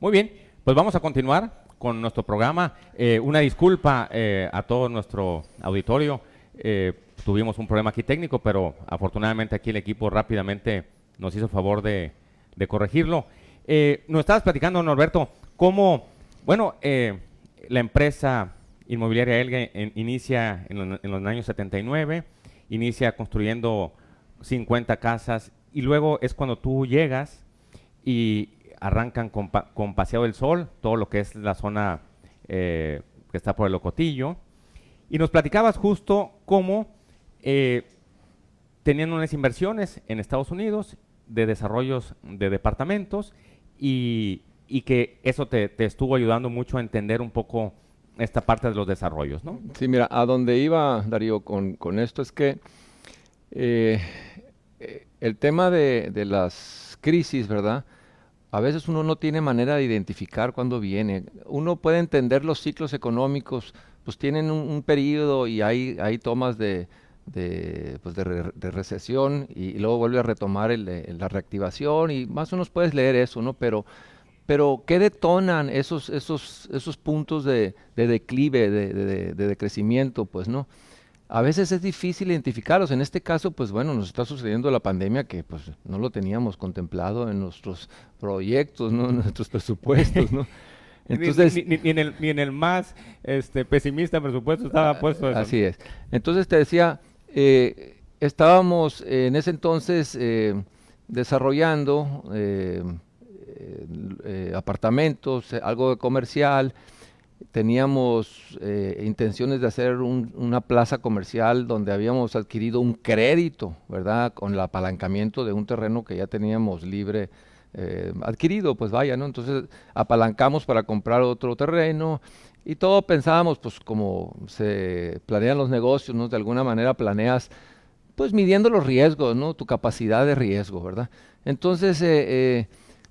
Muy bien, pues vamos a continuar con nuestro programa. Una disculpa a todo nuestro auditorio. Tuvimos un problema aquí técnico, pero afortunadamente aquí el equipo rápidamente nos hizo el favor de corregirlo. Nos estabas platicando, Norberto, cómo, bueno, la empresa inmobiliaria Elgin inicia en los años 79, inicia construyendo 50 casas y luego es cuando tú llegas y arrancan con Paseo del Sol, todo lo que es la zona que está por el Ocotillo. Y nos platicabas justo cómo tenían unas inversiones en Estados Unidos de desarrollos de departamentos y que eso te estuvo ayudando mucho a entender un poco esta parte de los desarrollos, ¿no? Sí, mira, a donde iba, Darío, con esto es que eh, el tema de las crisis, ¿verdad? A veces uno no tiene manera de identificar cuándo viene. Uno puede entender los ciclos económicos, pues tienen un periodo y hay tomas de recesión y luego vuelve a retomar la reactivación y más o menos puedes leer eso, ¿no? Pero ¿qué detonan esos puntos de declive, de decrecimiento? Pues, ¿no? A veces es difícil identificarlos. En este caso, pues bueno, nos está sucediendo la pandemia que pues no lo teníamos contemplado en nuestros proyectos, ¿no? En nuestros presupuestos, ¿no? Entonces, ni en el más pesimista presupuesto estaba puesto eso. así es. Entonces te decía, estábamos en ese entonces desarrollando apartamentos, algo de comercial. Teníamos intenciones de hacer una plaza comercial donde habíamos adquirido un crédito, ¿verdad? Con el apalancamiento de un terreno que ya teníamos libre, adquirido, pues vaya, ¿no? Entonces apalancamos para comprar otro terreno y todo pensábamos, pues como se planean los negocios, ¿no? De alguna manera planeas, pues midiendo los riesgos, ¿no? Tu capacidad de riesgo, ¿verdad? Entonces,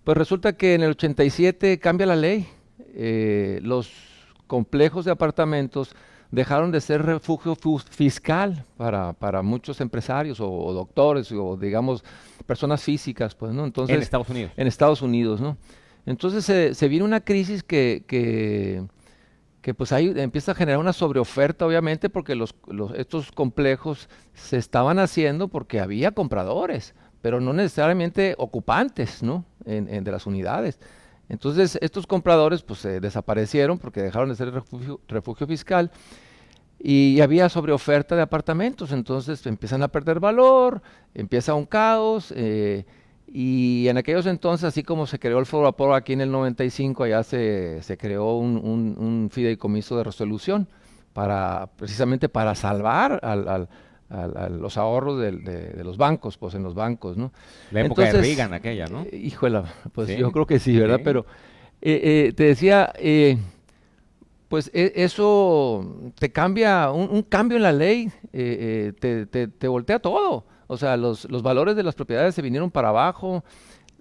pues resulta que en el 87 cambia la ley. Los complejos de apartamentos dejaron de ser refugio fiscal para muchos empresarios o doctores o digamos personas físicas, pues, ¿no? Entonces, En Estados Unidos. en Estados Unidos, ¿no? Entonces se viene una crisis que pues ahí empieza a generar una sobreoferta, obviamente, porque estos complejos se estaban haciendo porque había compradores, pero no necesariamente ocupantes, ¿no? De las unidades. Entonces, estos compradores pues desaparecieron porque dejaron de ser refugio fiscal y había sobreoferta de apartamentos, entonces empiezan a perder valor, empieza un caos y en aquellos entonces, así como se creó el FOBAPROA aquí en el 95, allá se creó un fideicomiso de resolución precisamente para salvar los ahorros de los bancos, pues en los bancos, ¿no? La época de Reagan aquella, ¿no? Híjole, pues Sí, yo creo que sí, ¿verdad? sí. Pero te decía, pues eso te cambia, un cambio en la ley, te voltea todo. O sea, los valores de las propiedades se vinieron para abajo,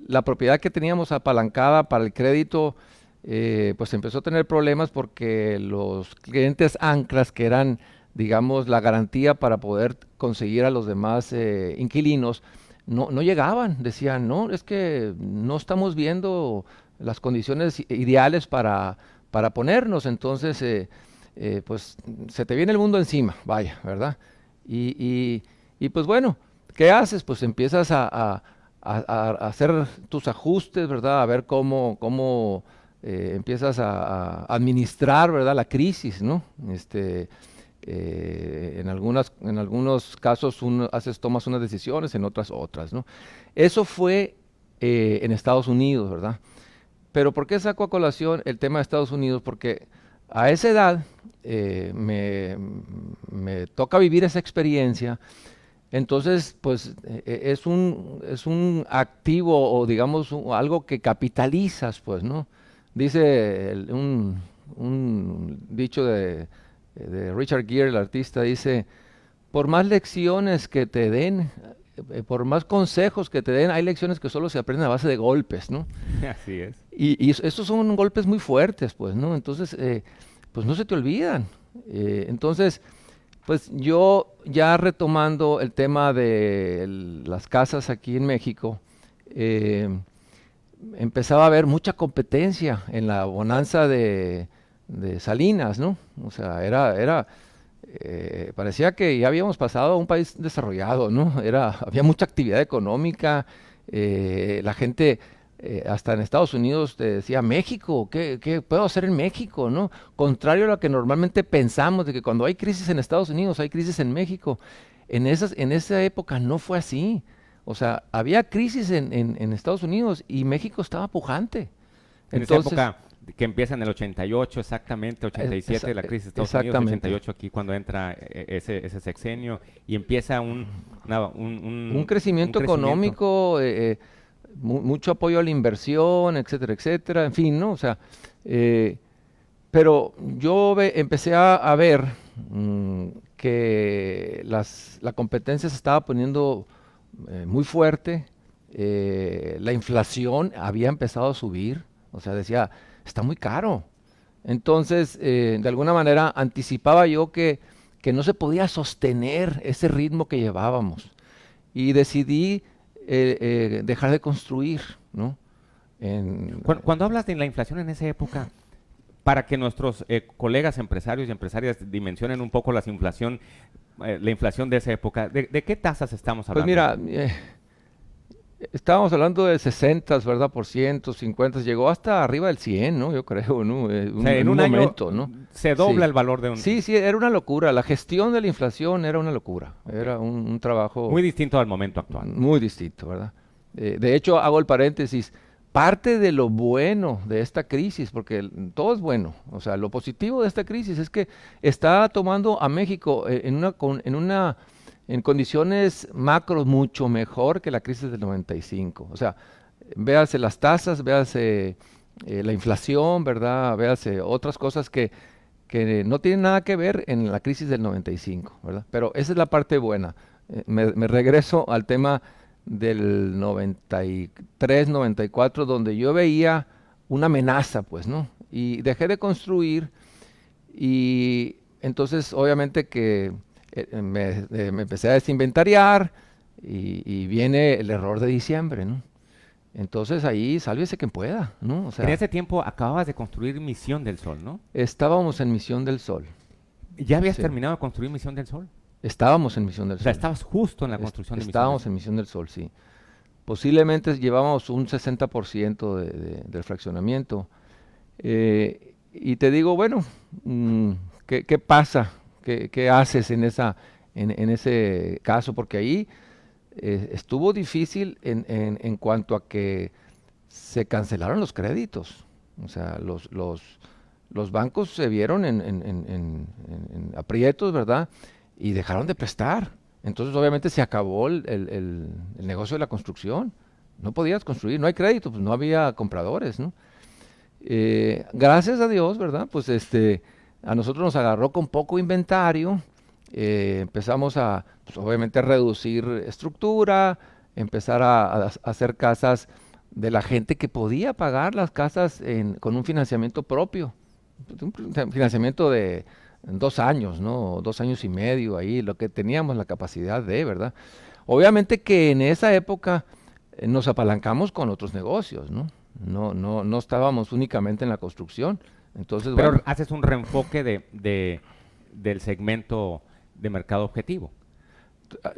la propiedad que teníamos apalancada para el crédito, pues empezó a tener problemas porque los clientes anclas, que eran, digamos, la garantía para poder conseguir a los demás inquilinos, no llegaban. Decían, no, es que no estamos viendo las condiciones ideales para ponernos, entonces pues se te viene el mundo encima, vaya, ¿verdad? Y pues bueno, ¿qué haces? Pues empiezas a hacer tus ajustes, ¿verdad? A ver cómo empiezas a administrar, ¿verdad? La crisis, ¿no? En algunos casos tomas unas decisiones, en otras, ¿no? Eso fue en Estados Unidos, ¿verdad? Pero ¿por qué saco a colación el tema de Estados Unidos? Porque a esa edad me toca vivir esa experiencia. Entonces, pues es un activo o digamos algo que capitalizas, pues, ¿no? Dice un dicho de Richard Gere, el artista, dice, por más lecciones que te den, por más consejos que te den, hay lecciones que solo se aprenden a base de golpes, ¿no? Así es. Y estos son golpes muy fuertes, pues, ¿no? Entonces, pues no se te olvidan. Entonces, pues yo ya retomando el tema de las casas aquí en México, empezaba a haber mucha competencia en la bonanza de Salinas, ¿no? O sea, parecía que ya habíamos pasado a un país desarrollado, ¿no? Había mucha actividad económica, la gente, hasta en Estados Unidos te decía, México, ¿qué puedo hacer en México, ¿no? Contrario a lo que normalmente pensamos, de que cuando hay crisis en Estados Unidos, hay crisis en México. En esa época no fue así. O sea, había crisis en Estados Unidos y México estaba pujante. En esa época que empieza en el 88, exactamente, 87, la crisis de Estados Unidos, 88 aquí cuando entra ese sexenio y empieza un crecimiento económico, mucho apoyo a la inversión, etcétera, etcétera, en fin, ¿no? O sea, pero yo empecé a ver que la competencia se estaba poniendo muy fuerte, la inflación había empezado a subir, o sea, decía, está muy caro. Entonces, de alguna manera, anticipaba yo que no se podía sostener ese ritmo que llevábamos. Y decidí dejar de construir, ¿no? Cuando hablas de la inflación en esa época, para que nuestros colegas empresarios y empresarias dimensionen un poco la inflación de esa época, ¿de qué tasas estamos hablando? Pues mira, estábamos hablando de 60, ¿verdad? Por ciento, 50, llegó hasta arriba del 100, ¿no? Yo creo, ¿no? En un momento, ¿no? Se dobla el valor de un... Sí, era una locura. La gestión de la inflación era una locura. Era un trabajo... Muy distinto al momento actual. Muy distinto, ¿verdad? De hecho, hago el paréntesis. Parte de lo bueno de esta crisis, porque todo es bueno, o sea, lo positivo de esta crisis es que está tomando a México en condiciones macros mucho mejor que la crisis del 95. O sea, véase las tasas, véase la inflación, ¿verdad? Véase otras cosas que no tienen nada que ver en la crisis del 95, ¿verdad? Pero esa es la parte buena. Me regreso al tema del 93, 94, donde yo veía una amenaza, pues, ¿no? Y dejé de construir y entonces obviamente que me empecé a desinventariar y viene el error de diciembre, ¿no? Entonces ahí sálvese quien pueda, ¿no? O sea, en ese tiempo acababas de construir Misión del Sol, ¿no? Estábamos en Misión del Sol. ¿Ya habías terminado de construir Misión del Sol? Estábamos en Misión del Sol. O sea, estabas justo en la construcción de Misión del Sol. Estábamos en Misión del Sol, sí. Posiblemente llevábamos un 60% del fraccionamiento. Y te digo, bueno, ¿qué pasa? ¿Qué haces en ese caso? Porque ahí estuvo difícil en cuanto a que se cancelaron los créditos. O sea, los bancos se vieron en aprietos, ¿verdad? Y dejaron de prestar. Entonces, obviamente, se acabó el negocio de la construcción. No podías construir, no hay crédito, pues no había compradores, ¿no? Gracias a Dios, ¿verdad? Pues a nosotros nos agarró con poco inventario. Empezamos pues, obviamente, a reducir estructura, empezar a hacer casas de la gente que podía pagar las casas con un financiamiento propio. Un financiamiento de 2 años, ¿no? 2 años y medio ahí, lo que teníamos la capacidad ¿verdad? Obviamente que en esa época nos apalancamos con otros negocios, ¿no? No estábamos únicamente en la construcción. Entonces, pero bueno, haces un reenfoque del segmento de mercado objetivo.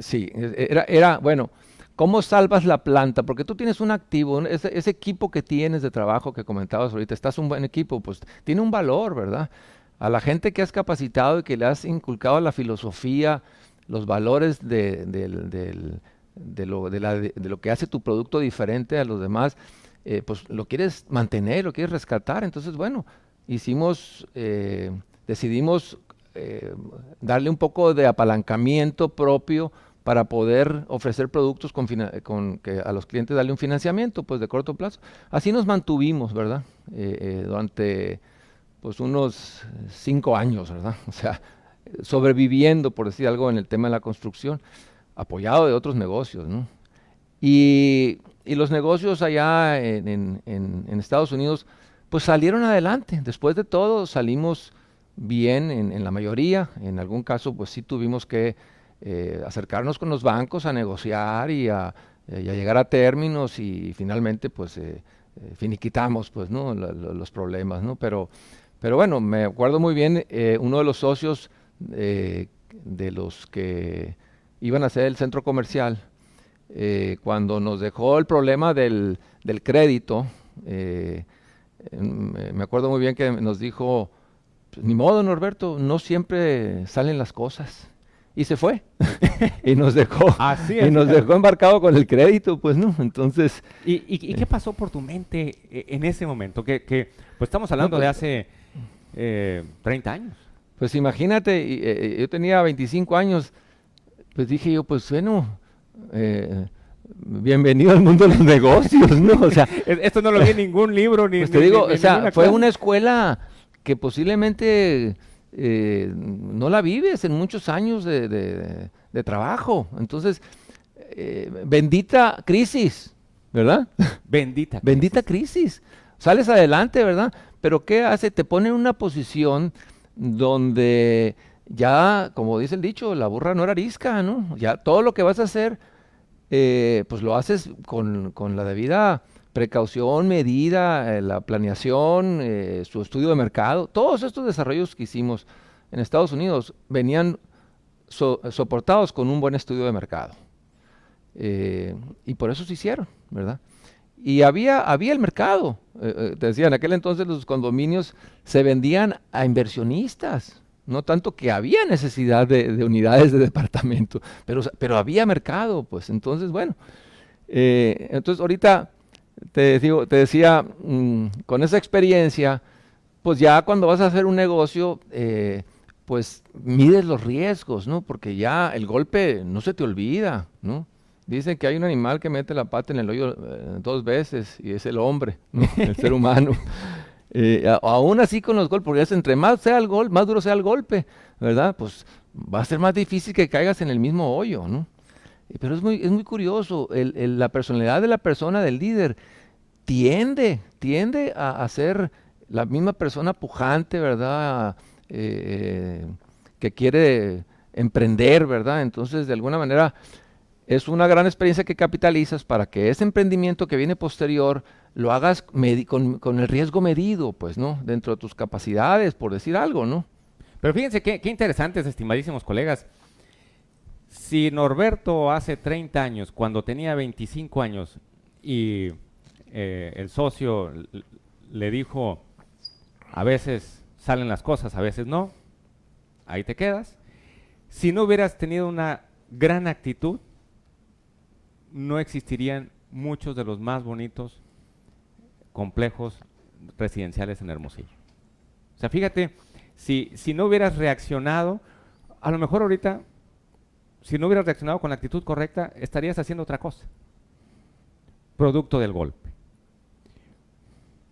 Sí, era bueno, ¿cómo salvas la planta? Porque tú tienes un activo, ese equipo que tienes de trabajo que comentabas ahorita, estás un buen equipo, pues tiene un valor, ¿verdad? A la gente que has capacitado y que le has inculcado la filosofía, los valores de lo que hace tu producto diferente a los demás, pues lo quieres mantener, lo quieres rescatar. Entonces, bueno, decidimos darle un poco de apalancamiento propio para poder ofrecer productos que a los clientes darle un financiamiento pues de corto plazo. Así nos mantuvimos, ¿verdad? Durante pues unos 5 años, ¿verdad? O sea, sobreviviendo, por decir algo, en el tema de la construcción, apoyado de otros negocios, ¿no? Y los negocios allá en Estados Unidos, pues salieron adelante. Después de todo, salimos bien en la mayoría. En algún caso, pues sí tuvimos que acercarnos con los bancos a negociar y a llegar a términos y finalmente, pues finiquitamos, pues, ¿no? Los problemas, ¿no? Pero bueno, me acuerdo muy bien, uno de los socios de los que iban a hacer el centro comercial, cuando nos dejó el problema del crédito, me acuerdo muy bien que nos dijo, pues, ni modo, Norberto, no siempre salen las cosas. Y se fue. y nos dejó Así y es, nos fíjate. dejó embarcado con el crédito, pues, ¿no? Entonces, ¿Y qué pasó por tu mente en ese momento? Pues estamos hablando pues, de hace 30 años. pues imagínate, yo tenía 25 años, pues dije yo, pues bueno, bienvenido al mundo de los negocios, ¿no? O sea, Esto no lo vi en ningún libro ni pues te digo, ni o sea, ninguna fue clase. una escuela que posiblemente no la vives en muchos años de trabajo. Entonces, bendita crisis, ¿verdad? Bendita Bendita crisis. crisis. Sales adelante, ¿verdad? Pero ¿qué hace? Te pone en una posición donde ya, como dice el dicho, la burra no era arisca, ¿no? Ya todo lo que vas a hacer, pues lo haces con la debida precaución, medida, la planeación, su estudio de mercado. Todos estos desarrollos que hicimos en Estados Unidos venían soportados con un buen estudio de mercado. Y por eso se hicieron, ¿verdad? Y había el mercado. Te decía, en aquel entonces los condominios se vendían a inversionistas, no tanto que había necesidad de unidades de departamento, pero había mercado, pues. Entonces, bueno, entonces ahorita te decía, con esa experiencia, pues ya cuando vas a hacer un negocio, pues mides los riesgos, ¿no? Porque ya el golpe no se te olvida, ¿no? Dicen que hay un animal que mete la pata en el hoyo 2 veces y es el hombre, ¿no? El ser humano. Aún así con los golpes, porque entre más sea el gol, más duro sea el golpe, ¿verdad? Pues va a ser más difícil que caigas en el mismo hoyo, ¿no? Pero es muy curioso, la personalidad de la persona, del líder, tiende a ser la misma persona pujante, ¿verdad? Que quiere emprender, ¿verdad? Entonces, de alguna manera, es una gran experiencia que capitalizas para que ese emprendimiento que viene posterior lo hagas con el riesgo medido, pues, ¿no? Dentro de tus capacidades, por decir algo, ¿no? Pero fíjense qué interesantes, estimadísimos colegas. Si Norberto hace 30 años, cuando tenía 25 años, y el socio le dijo, a veces salen las cosas, a veces no, ahí te quedas. Si no hubieras tenido una gran actitud, no existirían muchos de los más bonitos complejos residenciales en Hermosillo. O sea, fíjate, si no hubieras reaccionado, a lo mejor ahorita, si no hubieras reaccionado con la actitud correcta, estarías haciendo otra cosa, producto del golpe.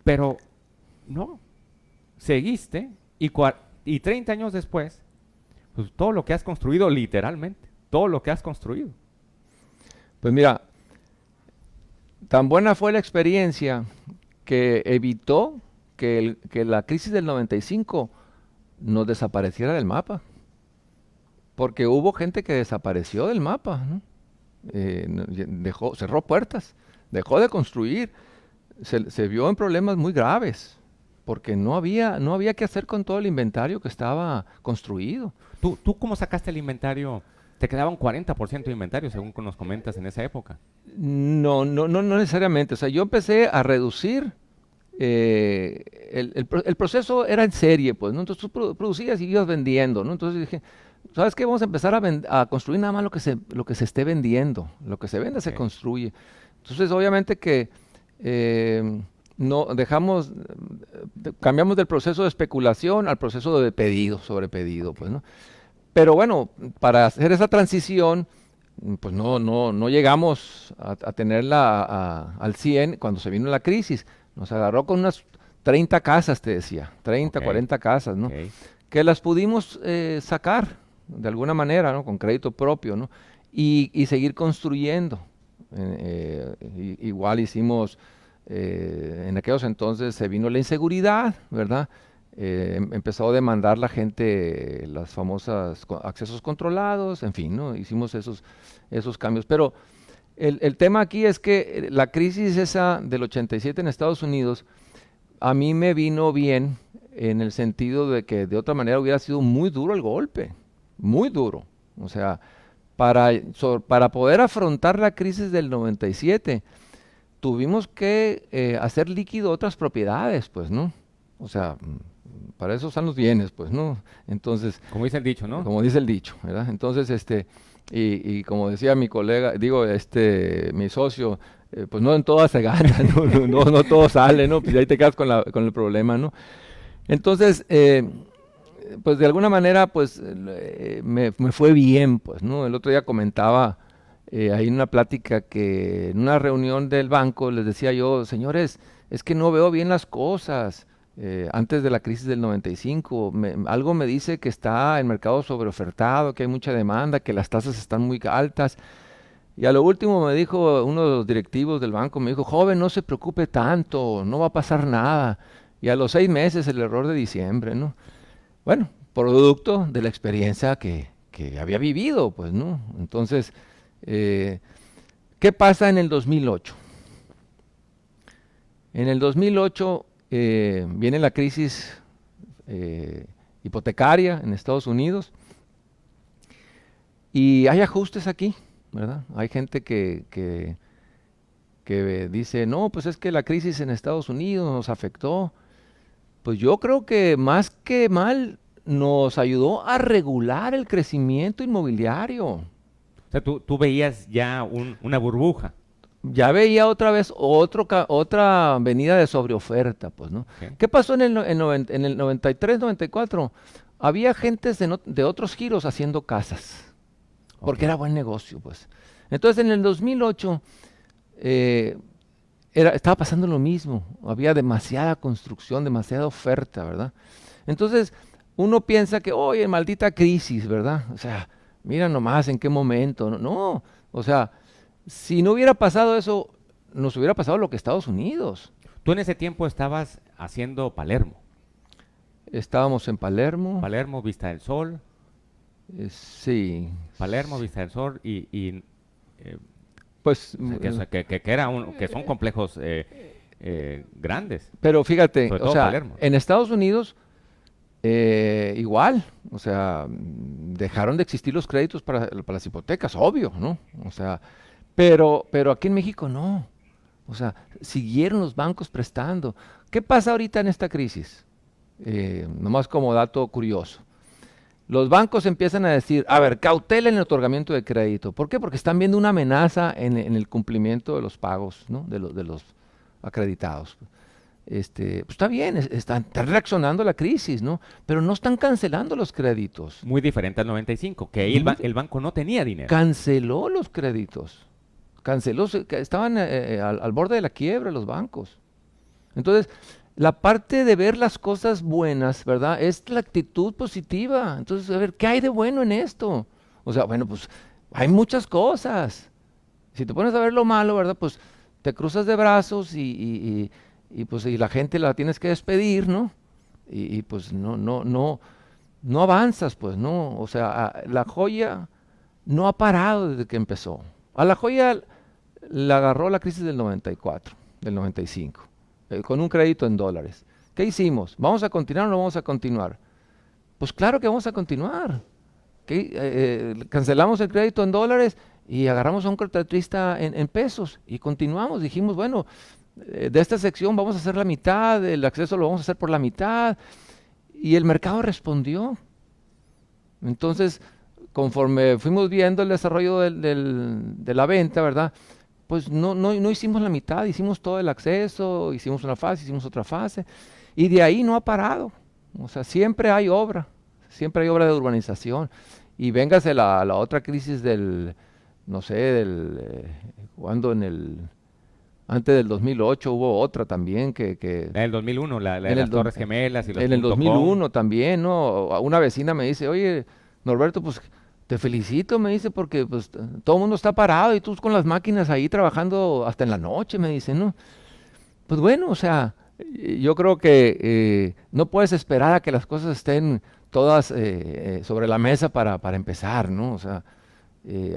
Pero no, seguiste y 30 años después, pues todo lo que has construido, literalmente, todo lo que has construido. Pues mira, tan buena fue la experiencia que evitó que la crisis del 95 nos desapareciera del mapa. Porque hubo gente que desapareció del mapa, ¿no? Cerró puertas, dejó de construir, se vio en problemas muy graves, porque no había qué hacer con todo el inventario que estaba construido. ¿Tú cómo sacaste el inventario? Te quedaba un 40% de inventario, según nos comentas en esa época. No necesariamente. O sea, yo empecé a reducir. El proceso era en serie, pues, ¿no? Entonces tú producías y ibas vendiendo, ¿no? Entonces dije, ¿sabes qué? Vamos a empezar a construir nada más lo que se esté vendiendo. Lo que se vende se Ok. construye. Entonces, obviamente que no dejamos, cambiamos del proceso de especulación al proceso de pedido, sobre pedido, pues, ¿no? Pero bueno, para hacer esa transición, pues no llegamos a tenerla al 100 cuando se vino la crisis. Nos agarró con unas 30 casas, te decía, 30, Ok, 40 casas, ¿no? ok. Que las pudimos sacar de alguna manera, ¿no? Con crédito propio, ¿no? Y seguir construyendo. Igual hicimos, en aquellos entonces se vino la inseguridad, ¿verdad? Empezó a demandar la gente las famosas accesos controlados, en fin, ¿no? Hicimos esos cambios. Pero el tema aquí es que la crisis esa del 87 en Estados Unidos a mí me vino bien en el sentido de que de otra manera hubiera sido muy duro el golpe, muy duro. O sea, para poder afrontar la crisis del 97, tuvimos que hacer líquido otras propiedades, pues, ¿no? O sea, para eso están los bienes, pues, ¿no? Entonces, Como dice el dicho, ¿no? como dice el dicho, ¿verdad? Entonces, y como decía mi colega, digo, mi socio, pues no en todas se gana, no todo sale, ¿no? Pues ahí te quedas con el problema, ¿no? Entonces, pues de alguna manera, pues me fue bien, pues, ¿no? El otro día comentaba ahí en una plática que en una reunión del banco les decía yo, señores, es que no veo bien las cosas. Antes de la crisis del 95, algo me dice que está el mercado sobreofertado, que hay mucha demanda, que las tasas están muy altas. Y a lo último me dijo uno de los directivos del banco, me dijo, joven, no se preocupe tanto, no va a pasar nada. Y a los 6 meses el error de diciembre, ¿no? Bueno, producto de la experiencia que había vivido, pues, ¿no? Entonces, ¿qué pasa en el 2008? En el 2008 viene la crisis hipotecaria en Estados Unidos y hay ajustes aquí, ¿verdad? Hay gente que dice, no, pues es que la crisis en Estados Unidos nos afectó. Pues yo creo que más que mal nos ayudó a regular el crecimiento inmobiliario. O sea, tú veías ya una burbuja. Ya veía otra vez otra venida de sobreoferta, pues, ¿no? Ok. ¿Qué pasó en el 93, 94? Había gentes de otros giros haciendo casas, porque Ok. era buen negocio, pues. Entonces, en el 2008 eh, estaba pasando lo mismo. Había demasiada construcción, demasiada oferta, ¿verdad? Entonces, uno piensa que, oye, maldita crisis, ¿verdad? O sea, mira nomás en qué momento. No, no, o sea, si no hubiera pasado eso, nos hubiera pasado lo que Estados Unidos. Tú en ese tiempo estabas haciendo Palermo. Estábamos en Palermo, Palermo, Vista del Sol. sí, Palermo, Vista del Sol pues, o sea, que son complejos grandes, pero fíjate, sobre o todo sea, Palermo. en Estados Unidos igual, o sea, dejaron de existir los créditos para las hipotecas, obvio, ¿no? O sea, pero aquí en México no. O sea, siguieron los bancos prestando. ¿Qué pasa ahorita en esta crisis? Nomás como dato curioso. Los bancos empiezan a decir, a ver, cautela en el otorgamiento de crédito. ¿Por qué? Porque están viendo una amenaza en el cumplimiento de los pagos, ¿no? De los acreditados. Pues está bien, están reaccionando a la crisis, ¿no? Pero no están cancelando los créditos. Muy diferente al 95, que ahí Muy el banco no tenía dinero. Canceló los créditos. Que estaban al borde de la quiebra los bancos. Entonces, la parte de ver las cosas buenas, ¿verdad? Es la actitud positiva. Entonces, a ver, ¿qué hay de bueno en esto? O sea, bueno, pues hay muchas cosas. Si te pones a ver lo malo, ¿verdad? Pues te cruzas de brazos pues y la gente la tienes que despedir, ¿no? Pues no avanzas, pues, ¿no? O sea, la joya no ha parado desde que empezó. A la joya la agarró la crisis del 94, del 95, con un crédito en dólares. ¿Qué hicimos? ¿Vamos a continuar o no vamos a continuar? Pues claro que vamos a continuar. Cancelamos el crédito en dólares y agarramos a un contratista en pesos y continuamos. Dijimos, bueno, de esta sección vamos a hacer la mitad, el acceso lo vamos a hacer por la mitad. Y el mercado respondió. Entonces, conforme fuimos viendo el desarrollo de la venta, ¿verdad? Pues no hicimos la mitad, hicimos todo el acceso, hicimos una fase, hicimos otra fase, y de ahí no ha parado. O sea, siempre hay obra de urbanización. Y véngase la otra crisis no sé, cuando antes del 2008 hubo otra también En el 2001, la de en las el do- Torres Gemelas y los en el .com. 2001 también, ¿no? Una vecina me dice, oye, Norberto, pues te felicito, me dice, porque pues todo el mundo está parado y tú con las máquinas ahí trabajando hasta en la noche, me dice, ¿no? Pues bueno, o sea, yo creo que no puedes esperar a que las cosas estén todas sobre la mesa para empezar, ¿no? O sea,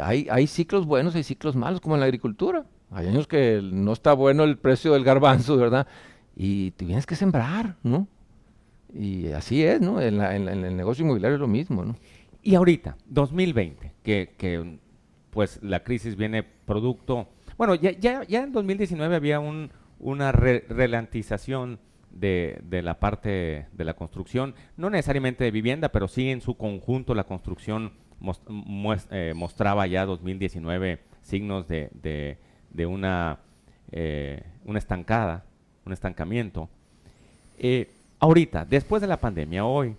Hay ciclos buenos, hay ciclos malos, como en la agricultura. Hay años que no está bueno el precio del garbanzo, ¿verdad? Y tienes que sembrar, ¿no? Y así es, ¿no? En el negocio inmobiliario es lo mismo, ¿no? Y ahorita, 2020, pues la crisis viene producto, bueno, ya en 2019 había una ralentización de la parte de la construcción, no necesariamente de vivienda, pero sí en su conjunto la construcción mostraba ya 2019 signos de una estancada, un estancamiento. Ahorita, después de la pandemia, hoy,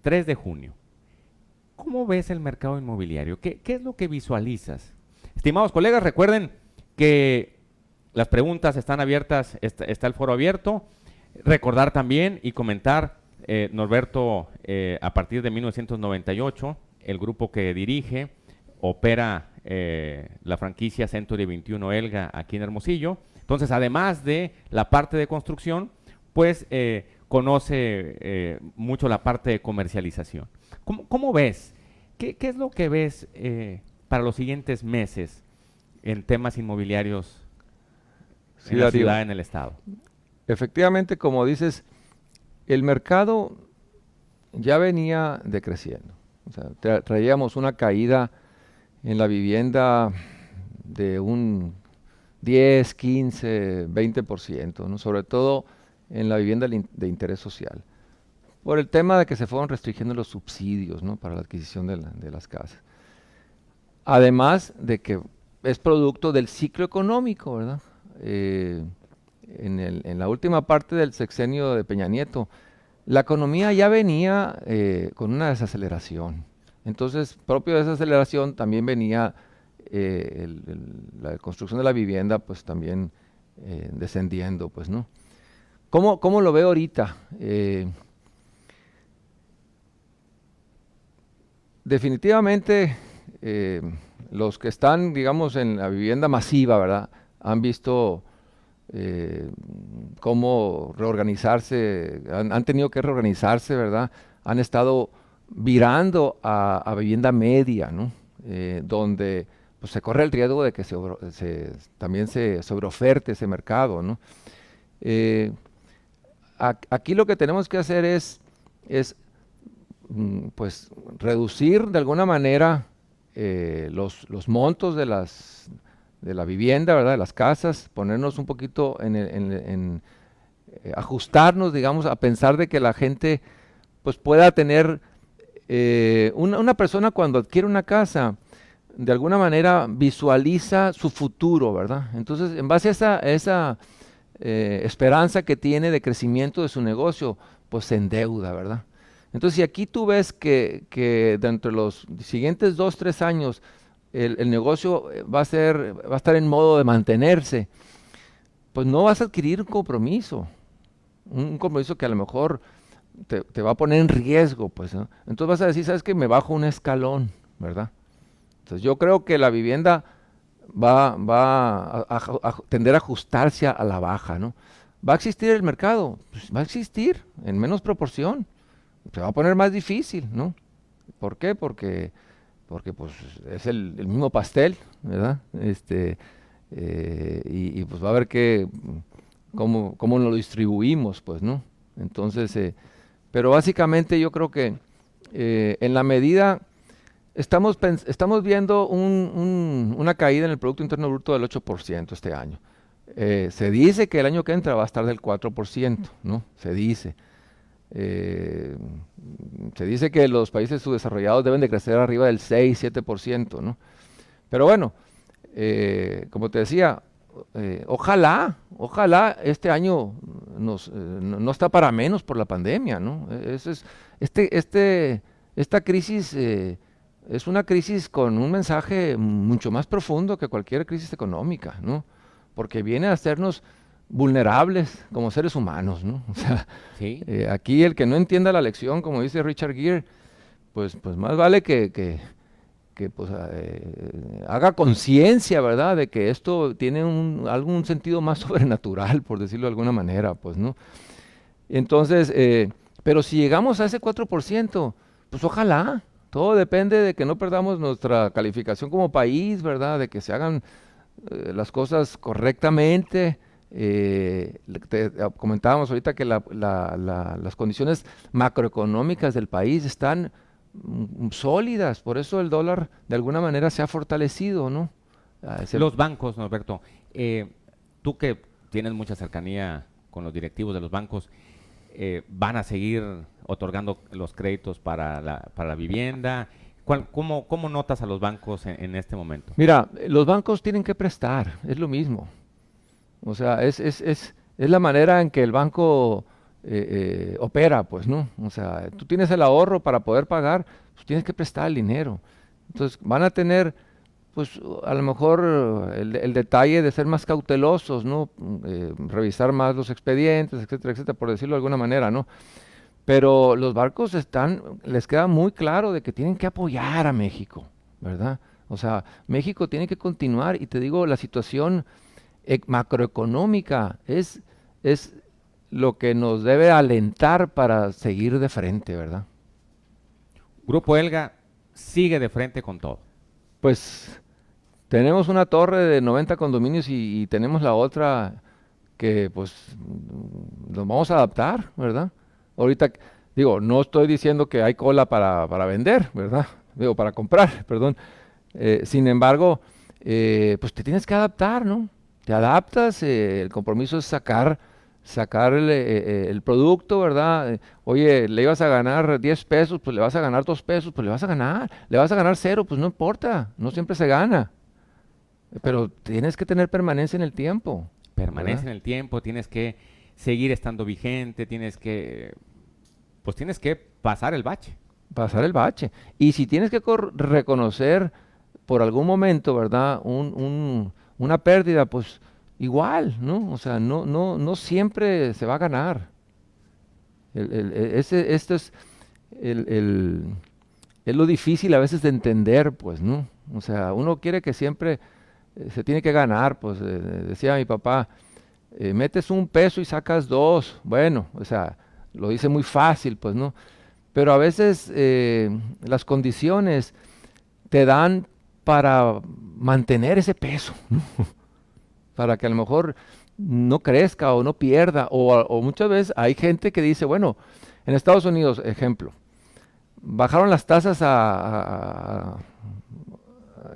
3 de junio, ¿cómo ves el mercado inmobiliario? ¿Qué es lo que visualizas? Estimados colegas, recuerden que las preguntas están abiertas, está el foro abierto. Recordar también y comentar, Norberto, a partir de 1998, el grupo que dirige, opera la franquicia Century 21 Elga aquí en Hermosillo. Entonces, además de la parte de construcción, pues conoce mucho la parte de comercialización. ¿Cómo ves? ¿Qué es lo que ves para los siguientes meses en temas inmobiliarios Sí, en la Darío. ciudad, en el estado? Efectivamente, como dices, el mercado ya venía decreciendo. O sea, traíamos una caída en la vivienda de un 10, 15, 20%, ¿no? Sobre todo en la vivienda de interés social, por el tema de que se fueron restringiendo los subsidios, ¿no? Para la adquisición de las casas. Además de que es producto del ciclo económico, ¿verdad? En la última parte del sexenio de Peña Nieto, la economía ya venía con una desaceleración. Entonces, propio de esa aceleración también venía la construcción de la vivienda, pues también descendiendo, pues, ¿no? ¿Cómo lo veo ahorita? Definitivamente, los que están, digamos, en la vivienda masiva, ¿verdad? Han visto cómo reorganizarse, han tenido que reorganizarse, ¿verdad? Han estado virando a vivienda media, ¿no? Donde pues, se corre el riesgo de que también se sobreoferte ese mercado, ¿no? Aquí lo que tenemos que hacer es pues reducir de alguna manera los montos de la vivienda, ¿verdad? De las casas, ponernos un poquito ajustarnos, digamos, a pensar de que la gente pues pueda tener una persona cuando adquiere una casa, de alguna manera visualiza su futuro, ¿verdad? Entonces, en base a esa esperanza que tiene de crecimiento de su negocio, pues se endeuda, ¿verdad? Entonces, si aquí tú ves que dentro de los siguientes 2, 3 años el negocio va a estar en modo de mantenerse, pues no vas a adquirir un compromiso que a lo mejor te va a poner en riesgo, pues, ¿no? Entonces vas a decir, ¿sabes qué? Me bajo un escalón, ¿verdad? Entonces yo creo que la vivienda va a tender a ajustarse a la baja, ¿no? ¿Va a existir el mercado? Pues va a existir en menos proporción. Se va a poner más difícil, ¿no? ¿Por qué? Porque pues es el mismo pastel, ¿verdad? Y pues va a haber cómo nos lo distribuimos, pues, ¿no? Entonces, pero básicamente yo creo que en la medida, estamos viendo una caída en el Producto Interno Bruto del 8% este año. Se dice que el año que entra va a estar del 4%, ¿no? Se dice. Se dice que los países subdesarrollados deben de crecer arriba del 6, 7%, ¿no? Pero bueno, como te decía, ojalá este año no está para menos por la pandemia, ¿no? Esta crisis es una crisis con un mensaje mucho más profundo que cualquier crisis económica, ¿no? Porque viene a hacernos vulnerables como seres humanos, ¿no? O sea, Sí. aquí el que no entienda la lección, como dice Richard Gere, pues más vale que pues, haga conciencia, ¿verdad? De que esto tiene algún sentido más sobrenatural, por decirlo de alguna manera, pues, ¿no? Entonces, pero si llegamos a ese 4%, pues ojalá, Todo depende de que no perdamos nuestra calificación como país, ¿verdad? De que se hagan las cosas correctamente. Comentábamos ahorita que las condiciones macroeconómicas del país están sólidas, por eso el dólar de alguna manera se ha fortalecido, ¿no? Los bancos, Norberto, tú que tienes mucha cercanía con los directivos de los bancos, ¿van a seguir otorgando los créditos para la vivienda? ¿Cómo notas a los bancos en este momento? Mira, los bancos tienen que prestar, es lo mismo. O sea, es la manera en que el banco opera, pues, ¿no? O sea, tú tienes el ahorro para poder pagar, pues tienes que prestar el dinero. Entonces, van a tener, pues, a lo mejor el detalle de ser más cautelosos, ¿no? Revisar más los expedientes, etcétera, etcétera, por decirlo de alguna manera, ¿no? Pero los barcos les queda muy claro de que tienen que apoyar a México, ¿verdad? O sea, México tiene que continuar y te digo, la situación macroeconómica es lo que nos debe alentar para seguir de frente, ¿verdad? Grupo Elga sigue de frente con todo. Pues tenemos una torre de 90 condominios y tenemos la otra que pues nos vamos a adaptar, ¿verdad? Ahorita, digo, no estoy diciendo que hay cola para vender, ¿verdad? Digo, para comprar, perdón. Sin embargo, pues te tienes que adaptar, ¿no? Te adaptas, el compromiso es sacar el producto, ¿verdad? Oye, le ibas a ganar 10 pesos, pues le vas a ganar 2 pesos, pues le vas a ganar 0, pues no importa, no siempre se gana. Pero tienes que tener permanencia en el tiempo. Permanece ¿verdad? en el tiempo, tienes que seguir estando vigente, pues tienes que pasar el bache. Pasar el bache. Y si tienes que reconocer por algún momento, ¿verdad? Una pérdida, pues igual, ¿no? O sea, no siempre se va a ganar. Esto es lo difícil a veces de entender, pues, ¿no? O sea, uno quiere que siempre se tiene que ganar, pues, decía mi papá, metes 1 peso y sacas 2. Bueno, o sea, lo dice muy fácil, pues, ¿no? Pero a veces las condiciones te dan para mantener ese peso, ¿no? Para que a lo mejor no crezca o no pierda, o muchas veces hay gente que dice, bueno, en Estados Unidos, ejemplo, bajaron las tasas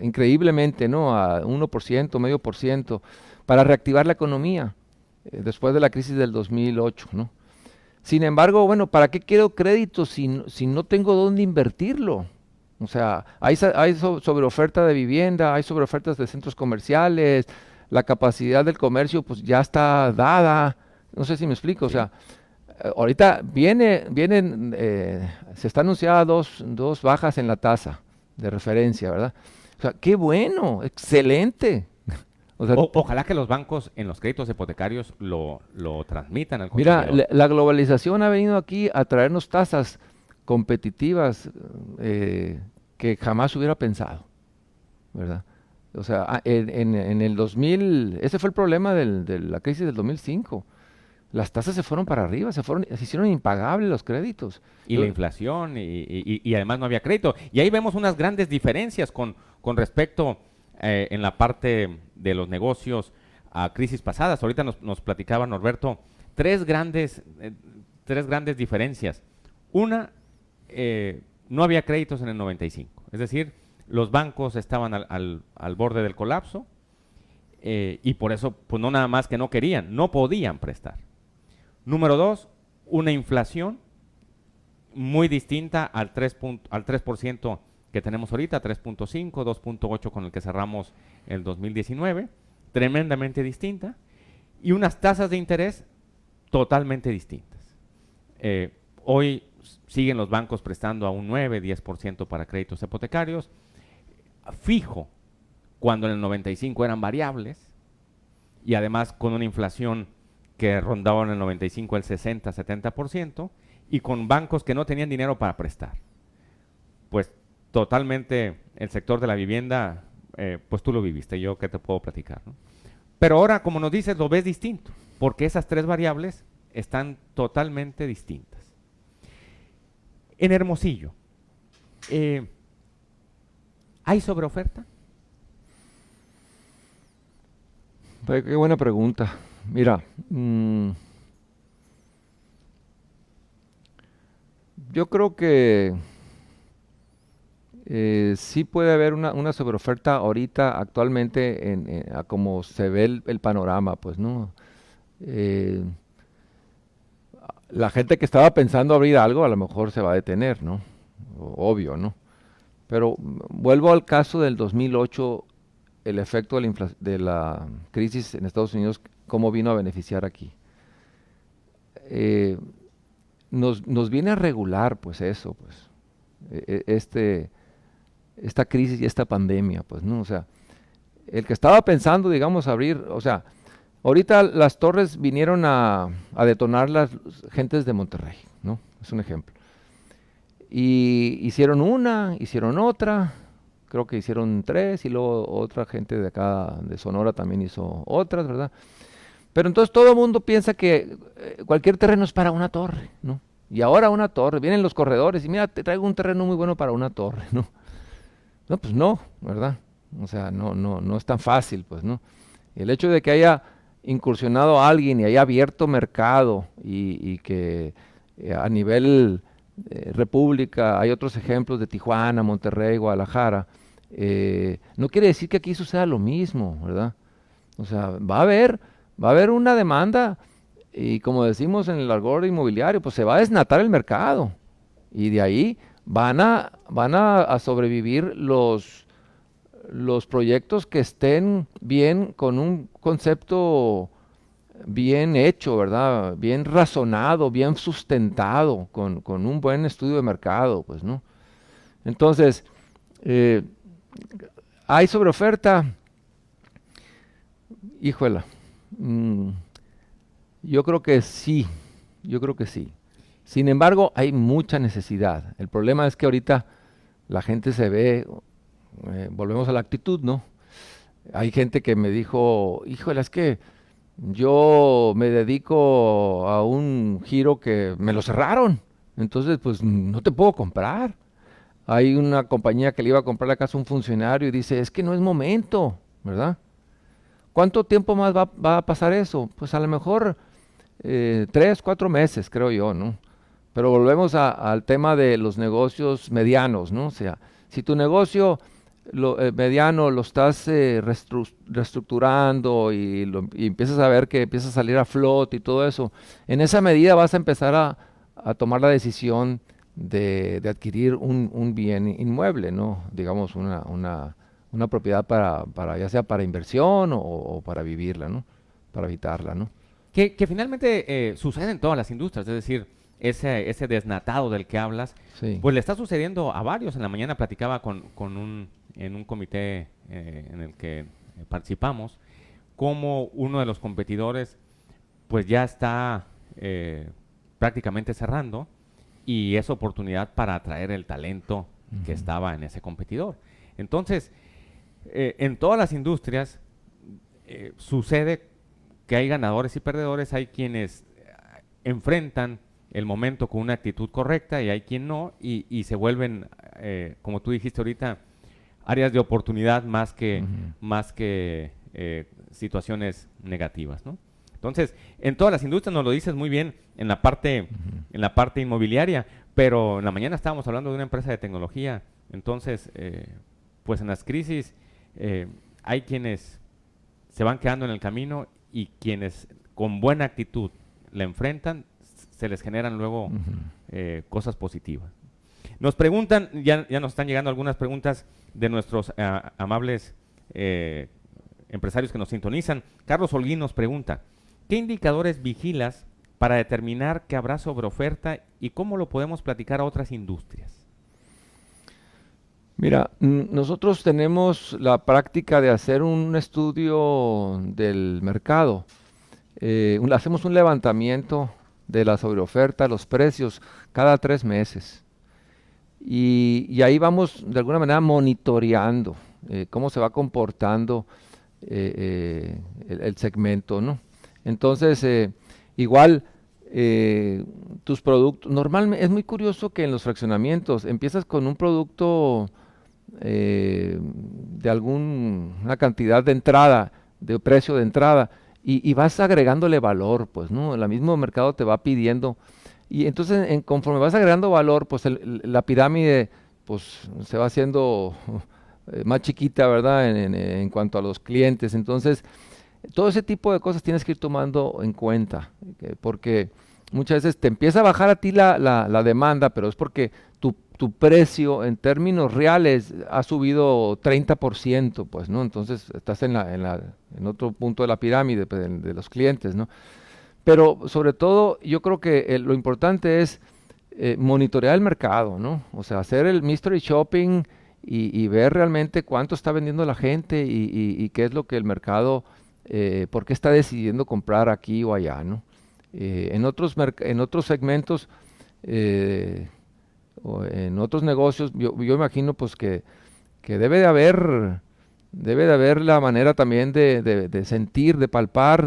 increíblemente, ¿no? A 1%, medio por ciento, para reactivar la economía después de la crisis del 2008, ¿no? Sin embargo, bueno, ¿para qué quiero crédito si no tengo dónde invertirlo? O sea, hay sobreoferta de vivienda, hay sobreofertas de centros comerciales, la capacidad del comercio pues ya está dada, no sé si me explico, o Sí. sea, ahorita se está anunciada dos bajas en la tasa de referencia, ¿verdad? O sea, qué bueno, excelente. O sea, Ojalá que los bancos en los créditos hipotecarios lo transmitan al mira, consumidor. la globalización ha venido aquí a traernos tasas competitivas que jamás hubiera pensado, ¿verdad? O sea, en el 2000, ese fue el problema de la crisis del 2005. Las tasas se fueron para arriba, se hicieron impagables los créditos. Y la inflación, y además no había crédito. Y ahí vemos unas grandes diferencias con respecto en la parte de los negocios a crisis pasadas. Ahorita nos platicaba Norberto tres grandes diferencias. Una, no había créditos en el 95. Es decir, los bancos estaban al borde del colapso y por eso, pues no nada más que no querían, no podían prestar. Número dos, una inflación muy distinta al 3% que tenemos ahorita, 3.5, 2.8 con el que cerramos el 2019, tremendamente distinta, y unas tasas de interés totalmente distintas. Hoy siguen los bancos prestando a un 9, 10% para créditos hipotecarios, fijo, cuando en el 95 eran variables, y además con una inflación que rondaba en el 95 el 60, 70%, y con bancos que no tenían dinero para prestar. Pues totalmente el sector de la vivienda, pues tú lo viviste, yo qué te puedo platicar, ¿no? Pero ahora, como nos dices, lo ves distinto, porque esas tres variables están totalmente distintas. En Hermosillo, ¿Hay sobreoferta? Pues, qué buena pregunta. Mira, yo creo que sí puede haber una sobreoferta ahorita, actualmente, a como se ve el panorama, pues, ¿no? Eh, la gente que estaba pensando abrir algo, a lo mejor se va a detener, ¿no? Obvio, ¿no? Pero vuelvo al caso del 2008, el efecto de la crisis en Estados Unidos, cómo vino a beneficiar aquí. Nos viene a regular, pues, eso, pues, esta crisis y esta pandemia, pues, ¿no? O sea, el que estaba pensando, digamos, abrir, o sea, ahorita las torres vinieron a detonar las gentes de Monterrey, ¿no? Es un ejemplo. Y hicieron una, hicieron otra, creo que hicieron 3 y luego otra gente de acá, de Sonora, también hizo otras, ¿verdad? Pero entonces todo el mundo piensa que cualquier terreno es para una torre, ¿no? Y ahora una torre, vienen los corredores y mira, te traigo un terreno muy bueno para una torre, ¿no? No, pues no, ¿verdad? O sea, no es tan fácil, pues, ¿no? El hecho de que haya incursionado alguien y haya abierto mercado y que a nivel república hay otros ejemplos de Tijuana, Monterrey, Guadalajara, no quiere decir que aquí suceda lo mismo, ¿verdad? O sea, va a haber una demanda y como decimos en el argot inmobiliario, pues se va a desnatar el mercado y de ahí van a sobrevivir los proyectos que estén bien, con un concepto bien hecho, ¿verdad? Bien razonado, bien sustentado, con un buen estudio de mercado, pues, ¿no? Entonces, eh, ¿hay sobreoferta? Híjola, yo creo que sí, yo creo que sí. Sin embargo, hay mucha necesidad. El problema es que ahorita la gente se ve, volvemos a la actitud, ¿no? Hay gente que me dijo, híjole, es que yo me dedico a un giro que me lo cerraron, entonces pues no te puedo comprar. Hay una compañía que le iba a comprar la casa a un funcionario y dice, es que no es momento, ¿verdad? ¿Cuánto tiempo más va a pasar eso? Pues a lo mejor 3, 4 meses, creo yo, ¿no? Pero volvemos al tema de los negocios medianos, ¿no? O sea, si tu negocio mediano lo estás reestructurando y empiezas a ver que empieza a salir a flote y todo eso, en esa medida vas a empezar a tomar la decisión de adquirir un bien inmueble, ¿no? Digamos, una propiedad para ya sea para inversión o para vivirla, ¿no? Para habitarla, ¿no? Que finalmente sucede en todas las industrias, es decir, ese desnatado del que hablas, Sí. pues le está sucediendo a varios. En la mañana platicaba en un comité en el que participamos, como uno de los competidores pues ya está prácticamente cerrando y es oportunidad para atraer el talento que estaba en ese competidor. Entonces, en todas las industrias sucede que hay ganadores y perdedores, hay quienes enfrentan el momento con una actitud correcta y hay quien no, y se vuelven, como tú dijiste ahorita, áreas de oportunidad más que situaciones negativas, ¿no? Entonces, en todas las industrias nos lo dices muy bien en la parte inmobiliaria, pero en la mañana estábamos hablando de una empresa de tecnología. Entonces, pues en las crisis hay quienes se van quedando en el camino y quienes con buena actitud la enfrentan, se les generan luego cosas positivas. Nos preguntan, ya nos están llegando algunas preguntas de nuestros amables empresarios que nos sintonizan. Carlos Holguín nos pregunta, ¿qué indicadores vigilas para determinar que habrá sobreoferta y cómo lo podemos platicar a otras industrias? Mira, nosotros tenemos la práctica de hacer un estudio del mercado. Hacemos un levantamiento de la sobreoferta, los precios, cada 3 meses. Y ahí vamos de alguna manera monitoreando cómo se va comportando el segmento, ¿no? Entonces, igual tus productos, normalmente es muy curioso que en los fraccionamientos empiezas con un producto de alguna cantidad de entrada, de precio de entrada, y vas agregándole valor, pues, ¿no? El mismo mercado te va pidiendo, y entonces conforme vas agregando valor, pues la pirámide, pues, se va haciendo más chiquita, ¿verdad? En cuanto a los clientes. Entonces, todo ese tipo de cosas tienes que ir tomando en cuenta, porque muchas veces te empieza a bajar a ti la demanda, pero es porque tu precio en términos reales ha subido 30%, pues, ¿no? Entonces estás en otro punto de la pirámide, pues, de los clientes, ¿no? Pero sobre todo yo creo que lo importante es monitorear el mercado, ¿no? O sea, hacer el mystery shopping y ver realmente cuánto está vendiendo la gente y qué es lo que el mercado, por qué está decidiendo comprar aquí o allá, ¿no? En otros segmentos o en otros negocios, yo imagino pues que debe de haber la manera también de sentir, de palpar,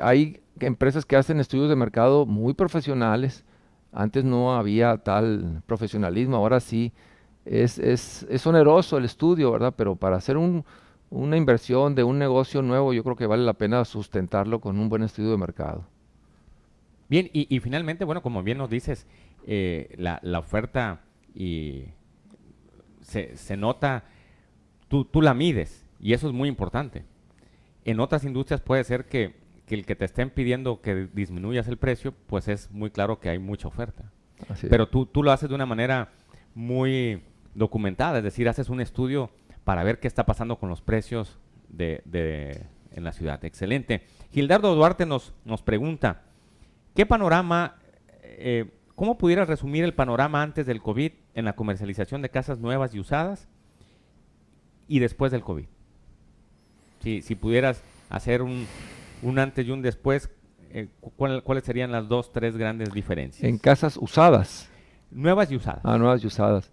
hay empresas que hacen estudios de mercado muy profesionales. Antes no había tal profesionalismo, ahora sí es oneroso el estudio, ¿verdad? Pero para hacer una inversión de un negocio nuevo, yo creo que vale la pena sustentarlo con un buen estudio de mercado. Bien, y finalmente, bueno, como bien nos dices, la oferta y se nota, tú la mides y eso es muy importante. En otras industrias puede ser que el que te estén pidiendo que disminuyas el precio, pues es muy claro que hay mucha oferta. Así es. Pero tú lo haces de una manera muy documentada, es decir, haces un estudio para ver qué está pasando con los precios en la ciudad. Excelente. Gildardo Duarte nos pregunta, ¿qué panorama, cómo pudieras resumir el panorama antes del COVID en la comercialización de casas nuevas y usadas y después del COVID? Si pudieras hacer un antes y un después, ¿cuáles serían las dos, tres grandes diferencias? En casas usadas. Nuevas y usadas. Nuevas y usadas.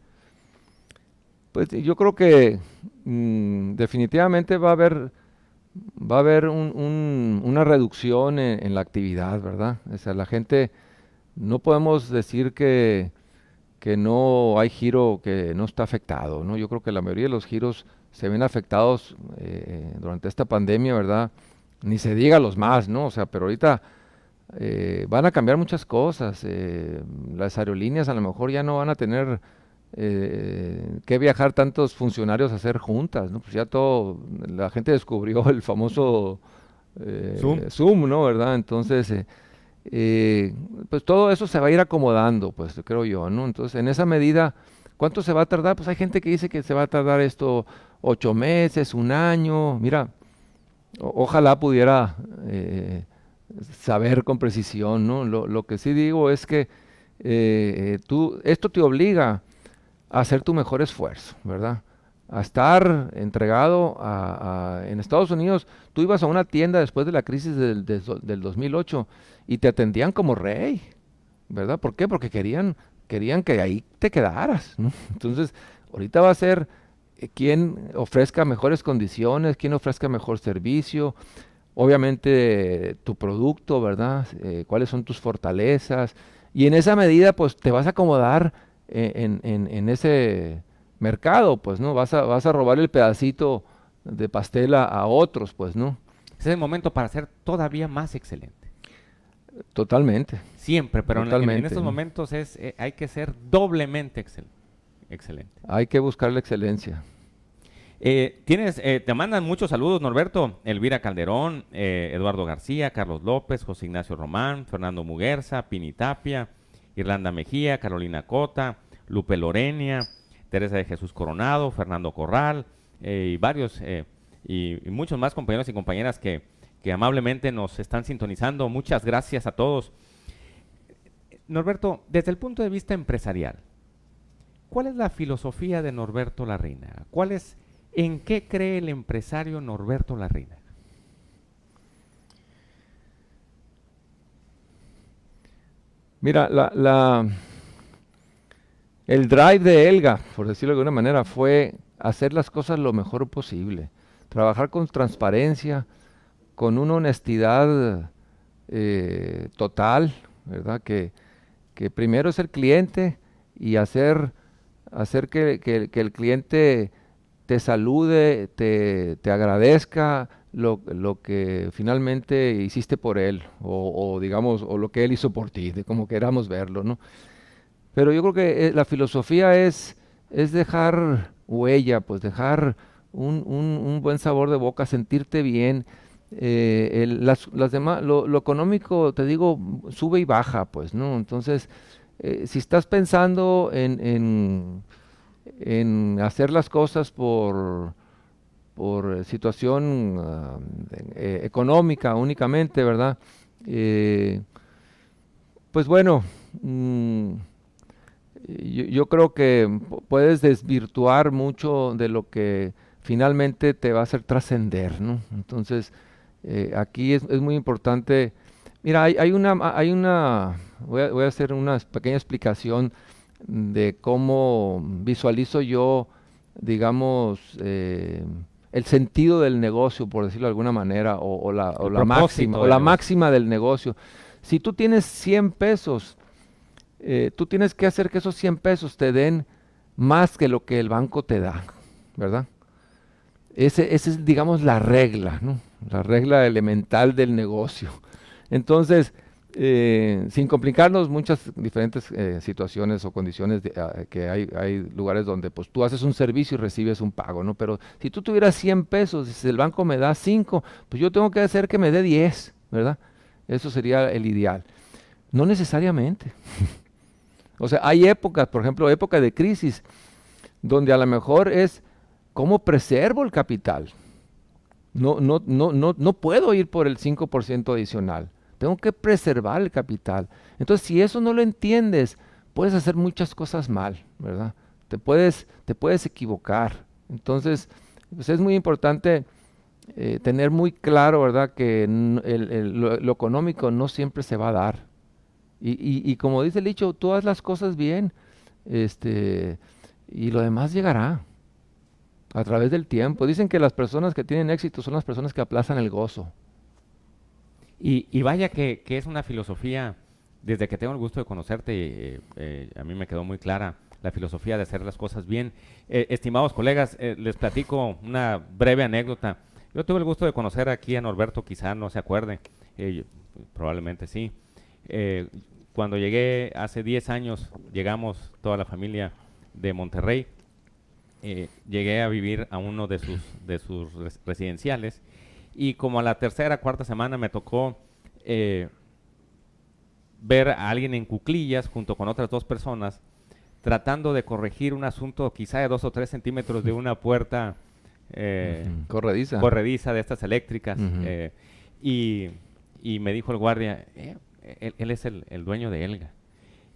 Pues yo creo que definitivamente va a haber una reducción en la actividad, ¿verdad? O sea, la gente, no podemos decir que no hay giro que no está afectado, ¿no? Yo creo que la mayoría de los giros se ven afectados durante esta pandemia, ¿verdad? Ni se diga los más, ¿no? O sea, pero ahorita van a cambiar muchas cosas. Las aerolíneas a lo mejor ya no van a tener que viajar tantos funcionarios a hacer juntas, ¿no? Pues ya la gente descubrió el famoso Zoom, ¿no? ¿Verdad? Entonces, pues todo eso se va a ir acomodando, pues creo yo, ¿no? Entonces, en esa medida, ¿cuánto se va a tardar? Pues hay gente que dice que se va a tardar esto 8 meses, un año. Mira, ojalá pudiera saber con precisión, ¿no? Lo que sí digo es que esto te obliga a hacer tu mejor esfuerzo, ¿verdad? A estar entregado en Estados Unidos, tú ibas a una tienda después de la crisis del 2008 y te atendían como rey, ¿verdad? ¿Por qué? Porque querían que ahí te quedaras, ¿no? Entonces, ahorita va a ser quien ofrezca mejores condiciones, quien ofrezca mejor servicio, obviamente tu producto, ¿verdad? Cuáles son tus fortalezas, y en esa medida, pues te vas a acomodar en ese mercado, pues, ¿no? Vas a robar el pedacito de pastel a otros, pues, ¿no? Es el momento para ser todavía más excelente. Totalmente. Siempre, pero en estos ¿no? momentos hay que ser doblemente excelente. Hay que buscar la excelencia. Te mandan muchos saludos, Norberto. Elvira Calderón, Eduardo García, Carlos López, José Ignacio Román, Fernando Muguerza, Pini Tapia, Irlanda Mejía, Carolina Cota, Lupe Lorenia, Teresa de Jesús Coronado, Fernando Corral, y varios y muchos más compañeros y compañeras que amablemente nos están sintonizando. Muchas gracias a todos. Norberto, desde el punto de vista empresarial, ¿cuál es la filosofía de Norberto Larrinaga? ¿En qué cree el empresario Norberto Larrinaga? Mira, el drive de Elga, por decirlo de alguna manera, fue hacer las cosas lo mejor posible, trabajar con transparencia, con una honestidad total, ¿verdad? Que primero es el cliente y hacer que el cliente te salude, te agradezca lo que finalmente hiciste por él, o digamos, o lo que él hizo por ti, de como queramos verlo, ¿no? Pero yo creo que la filosofía es dejar huella, pues dejar un buen sabor de boca, sentirte bien. Las demás, lo económico, te digo, sube y baja, pues, ¿no? Entonces, si estás pensando en hacer las cosas por situación económica únicamente, ¿verdad? Eh, pues bueno, yo creo que puedes desvirtuar mucho de lo que finalmente te va a hacer trascender, ¿no? Entonces, aquí es muy importante. Mira, voy a hacer una pequeña explicación de cómo visualizo yo, digamos, el sentido del negocio, por decirlo de alguna manera, o El la máxima, propósito o del la negocio. máxima del negocio. Si tú tienes 100 pesos, tú tienes que hacer que esos 100 pesos te den más que lo que el banco te da, ¿verdad? Esa es, digamos, la regla, ¿no? La regla elemental del negocio. Entonces, sin complicarnos muchas diferentes situaciones o condiciones que hay lugares donde pues tú haces un servicio y recibes un pago, ¿no? Pero si tú tuvieras 100 pesos y si el banco me da 5, pues yo tengo que hacer que me dé 10, ¿verdad? Eso sería el ideal. No necesariamente. O sea, hay épocas, por ejemplo, época de crisis, donde a lo mejor es cómo preservo el capital. No puedo ir por el 5% adicional. Tengo que preservar el capital. Entonces, si eso no lo entiendes, puedes hacer muchas cosas mal, ¿verdad? Te puedes equivocar. Entonces, pues es muy importante tener muy claro, ¿verdad? Que lo económico no siempre se va a dar. Y como dice el dicho, tú haz las cosas bien, este, y lo demás llegará a través del tiempo. Dicen que las personas que tienen éxito son las personas que aplazan el gozo. Y vaya que es una filosofía, desde que tengo el gusto de conocerte, a mí me quedó muy clara la filosofía de hacer las cosas bien. Estimados colegas, les platico una breve anécdota. Yo tuve el gusto de conocer aquí a Norberto, quizá no se acuerde, probablemente sí. Eh, Cuando llegué hace 10 años, llegamos toda la familia de Monterrey. Llegué a vivir a uno de sus residenciales y como a la tercera, cuarta semana me tocó ver a alguien en cuclillas junto con otras dos personas tratando de corregir un asunto quizá de 2 o 3 centímetros de una puerta Corrediza. corrediza de estas eléctricas. Ujú. Y me dijo el guardia, él es el dueño de Elga.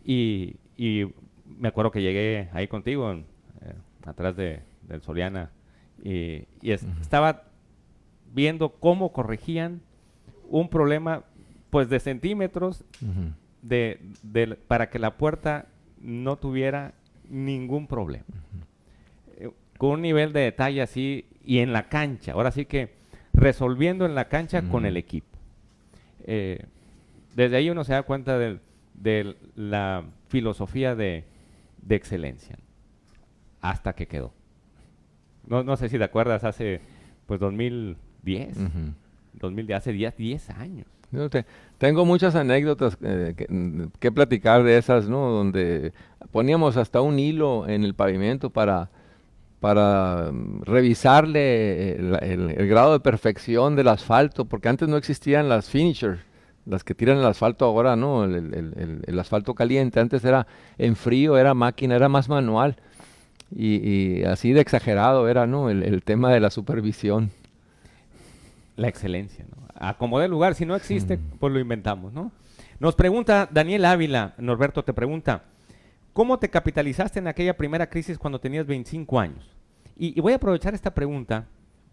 Y me acuerdo que llegué ahí contigo, atrás del Soriana, estaba viendo cómo corregían un problema pues de centímetros Ujú. para que la puerta no tuviera ningún problema. Con un nivel de detalle así y en la cancha, ahora sí que resolviendo en la cancha con el equipo. Desde ahí uno se da cuenta de la filosofía de excelencia, hasta que quedó. No sé si te acuerdas, hace pues 2010, Ujú. 2010 hace 10 años. Tengo muchas anécdotas que platicar de esas, ¿no? Donde poníamos hasta un hilo en el pavimento para revisarle el grado de perfección del asfalto, porque antes no existían las finishers, las que tiran el asfalto ahora, ¿no? El asfalto caliente, antes era en frío, era máquina, era más manual, y así de exagerado era, ¿no? El tema de la supervisión. La excelencia, ¿no? Acomodé el lugar, si no existe, pues lo inventamos, ¿no? Nos pregunta Daniel Ávila, Norberto te pregunta, ¿cómo te capitalizaste en aquella primera crisis cuando tenías 25 años? Y voy a aprovechar esta pregunta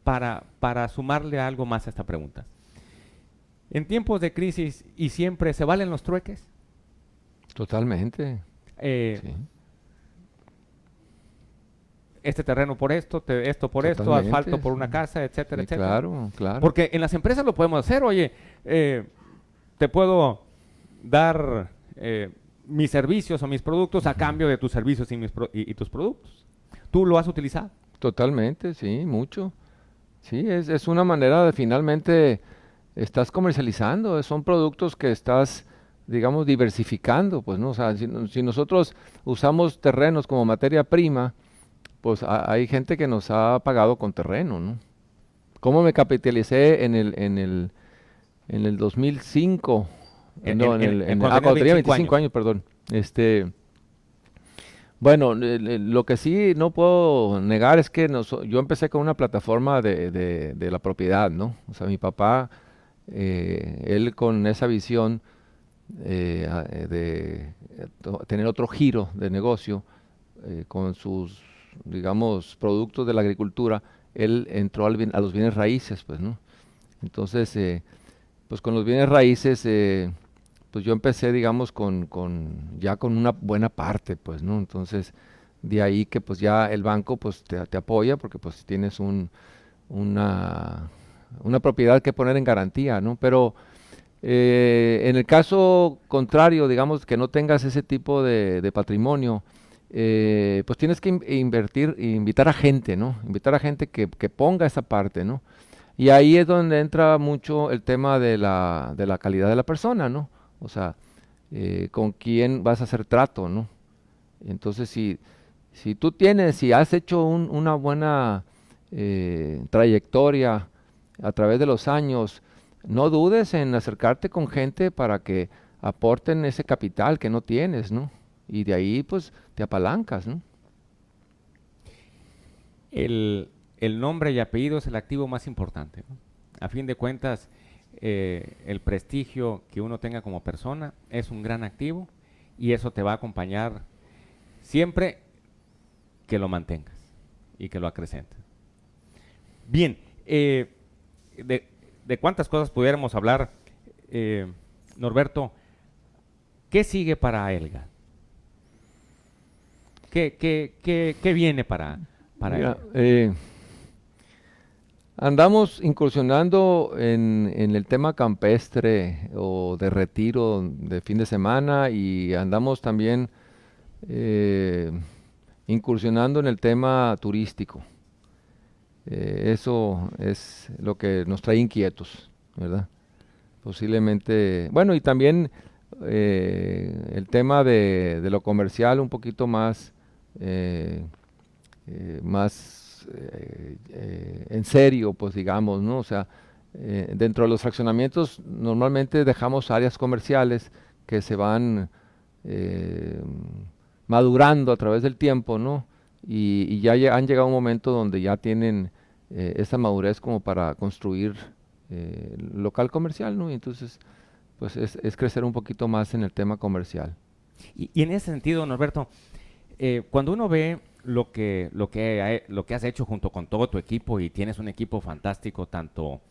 para sumarle algo más a esta pregunta. En tiempos de crisis y siempre se valen los trueques. Totalmente. Eh, Sí. Este terreno por esto, esto por esto, Totalmente, asfalto por una casa, etcétera, sí, etcétera. claro, claro. Porque en las empresas lo podemos hacer, oye, te puedo dar mis servicios o mis productos a cambio de tus servicios y tus productos. ¿Tú lo has utilizado? Totalmente, sí, mucho. Sí, es una manera de finalmente estás comercializando, son productos que estás, digamos, diversificando, pues, ¿no? O sea, si nosotros usamos terrenos como materia prima, pues hay gente que nos ha pagado con terreno, ¿no? ¿Cómo me capitalicé en el 2005? No, cuando tenía 25 años, perdón. Bueno, lo que sí no puedo negar es que yo empecé con una plataforma de la propiedad, ¿no? O sea, mi papá, él con esa visión de tener otro giro de negocio con sus, digamos, productos de la agricultura, él entró a los bienes raíces, pues, ¿no? Entonces, pues con los bienes raíces, pues yo empecé, digamos, ya con una buena parte, pues, ¿no? Entonces, de ahí que pues ya el banco pues te apoya porque pues tienes una propiedad que poner en garantía, ¿no? Pero en el caso contrario, digamos, que no tengas ese tipo de patrimonio, pues tienes que invitar a gente, ¿no? Invitar a gente que ponga esa parte, ¿no? Y ahí es donde entra mucho el tema de la calidad de la persona, ¿no? O sea, con quién vas a hacer trato, ¿no? Entonces, si has hecho una buena trayectoria a través de los años, no dudes en acercarte con gente para que aporten ese capital que no tienes, ¿no? Y de ahí, pues, te apalancas, ¿no? El nombre y apellido es el activo más importante, ¿no? A fin de cuentas, el prestigio que uno tenga como persona es un gran activo y eso te va a acompañar siempre que lo mantengas y que lo acrecentes. Bien, de cuántas cosas pudiéramos hablar, Norberto, ¿qué sigue para Elga? ¿Qué viene para Mira, Elga? andamos incursionando en el tema campestre o de retiro de fin de semana y andamos también incursionando en el tema turístico. Eso es lo que nos trae inquietos, ¿verdad? Posiblemente, bueno, y también el tema de lo comercial un poquito más, en serio, pues digamos, ¿no? O sea, dentro de los fraccionamientos normalmente dejamos áreas comerciales que se van madurando a través del tiempo, ¿no? Y ya han llegado a un momento donde ya tienen esa madurez como para construir local comercial, ¿no? Y entonces, pues es crecer un poquito más en el tema comercial. Y en ese sentido, Norberto, cuando uno ve lo que has hecho junto con todo tu equipo y tienes un equipo fantástico tanto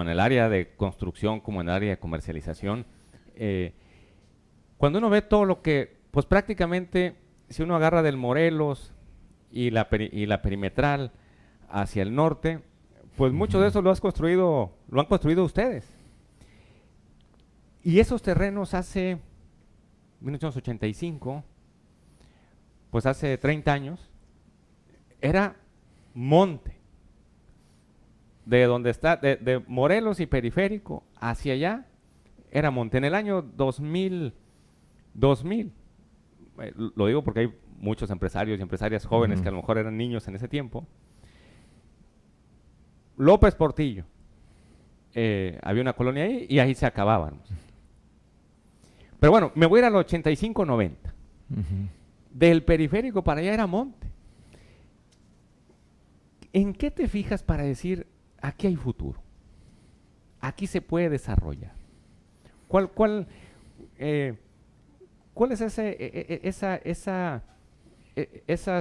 en el área de construcción como en el área de comercialización, cuando uno ve todo lo que, pues prácticamente, si uno agarra del Morelos y la perimetral hacia el norte, pues mucho de eso lo han construido ustedes. Y esos terrenos hace 1985, pues hace 30 años, era monte. De donde está, de Morelos y Periférico hacia allá, era monte. En el año 2000, lo digo porque hay muchos empresarios y empresarias jóvenes que a lo mejor eran niños en ese tiempo. López Portillo, había una colonia ahí y ahí se acababan. Pero bueno, me voy a ir al 85-90. Del Periférico para allá era monte. ¿En qué te fijas para decir, aquí hay futuro? Aquí se puede desarrollar. ¿Cuál es esa,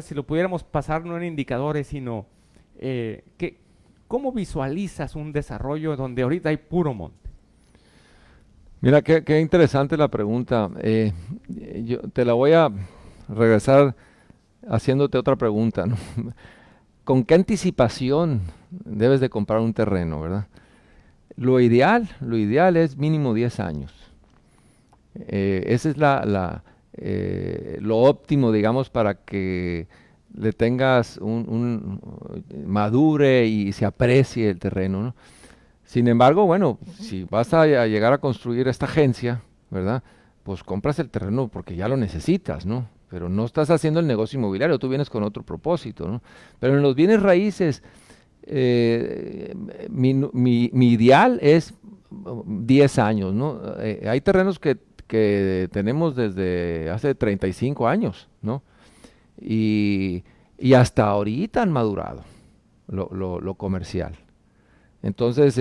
si lo pudiéramos pasar no en indicadores, sino ¿cómo visualizas un desarrollo donde ahorita hay puro monte? Mira, qué interesante la pregunta. Yo te la voy a regresar haciéndote otra pregunta, ¿no? ¿Con qué anticipación debes de comprar un terreno, verdad? Lo ideal es mínimo 10 años. Ese es lo óptimo, digamos, para que le tengas madure y se aprecie el terreno, ¿no? Sin embargo, bueno, si vas a llegar a construir esta agencia, ¿verdad? Pues compras el terreno porque ya lo necesitas, ¿no? Pero no estás haciendo el negocio inmobiliario, tú vienes con otro propósito, ¿no? Pero en los bienes raíces, mi ideal es 10 años, ¿no? Hay terrenos que tenemos desde hace 35 años, ¿no? Y hasta ahorita han madurado lo comercial. Entonces,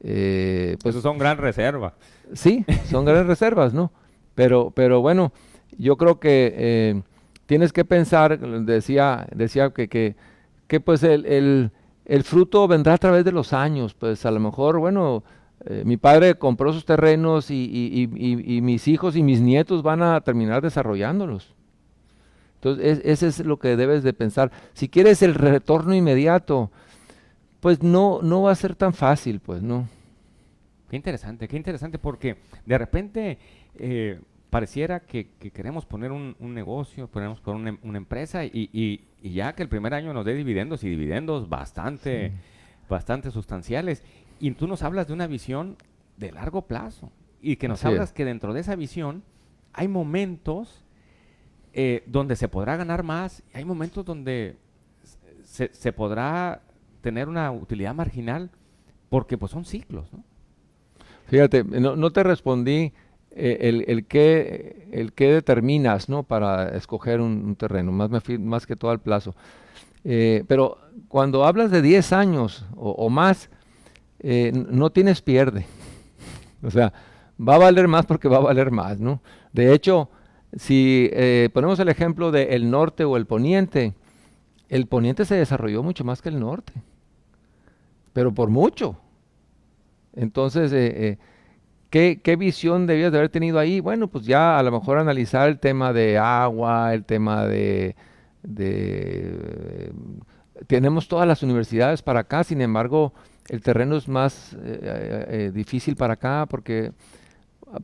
pues Esos son gran reserva. sí, son grandes reservas, ¿no? Pero bueno, yo creo que tienes que pensar, decía que pues el fruto vendrá a través de los años, pues a lo mejor, bueno, mi padre compró sus terrenos y mis hijos y mis nietos van a terminar desarrollándolos. Entonces, ese es lo que debes de pensar. Si quieres el retorno inmediato, pues no va a ser tan fácil, pues, ¿no? Qué interesante, porque de repente pareciera que queremos poner un negocio, queremos poner una empresa y ya que el primer año nos dé dividendos y dividendos bastante sustanciales. Y tú nos hablas de una visión de largo plazo y que nos Así hablas es. que dentro de esa visión hay momentos donde se podrá ganar más y hay momentos donde se podrá tener una utilidad marginal porque pues son ciclos, ¿no? Fíjate, no te respondí el qué determinas, ¿no? Para escoger un terreno, más que todo al plazo. Pero cuando hablas de 10 años o más, no tienes pierde. O sea, va a valer más porque va a valer más, ¿no? De hecho, si ponemos el ejemplo del norte o el poniente se desarrolló mucho más que el norte, pero por mucho. Entonces, ¿qué visión debías de haber tenido ahí? Bueno, pues ya a lo mejor analizar el tema de agua, el tema de tenemos todas las universidades para acá, sin embargo, el terreno es más difícil para acá porque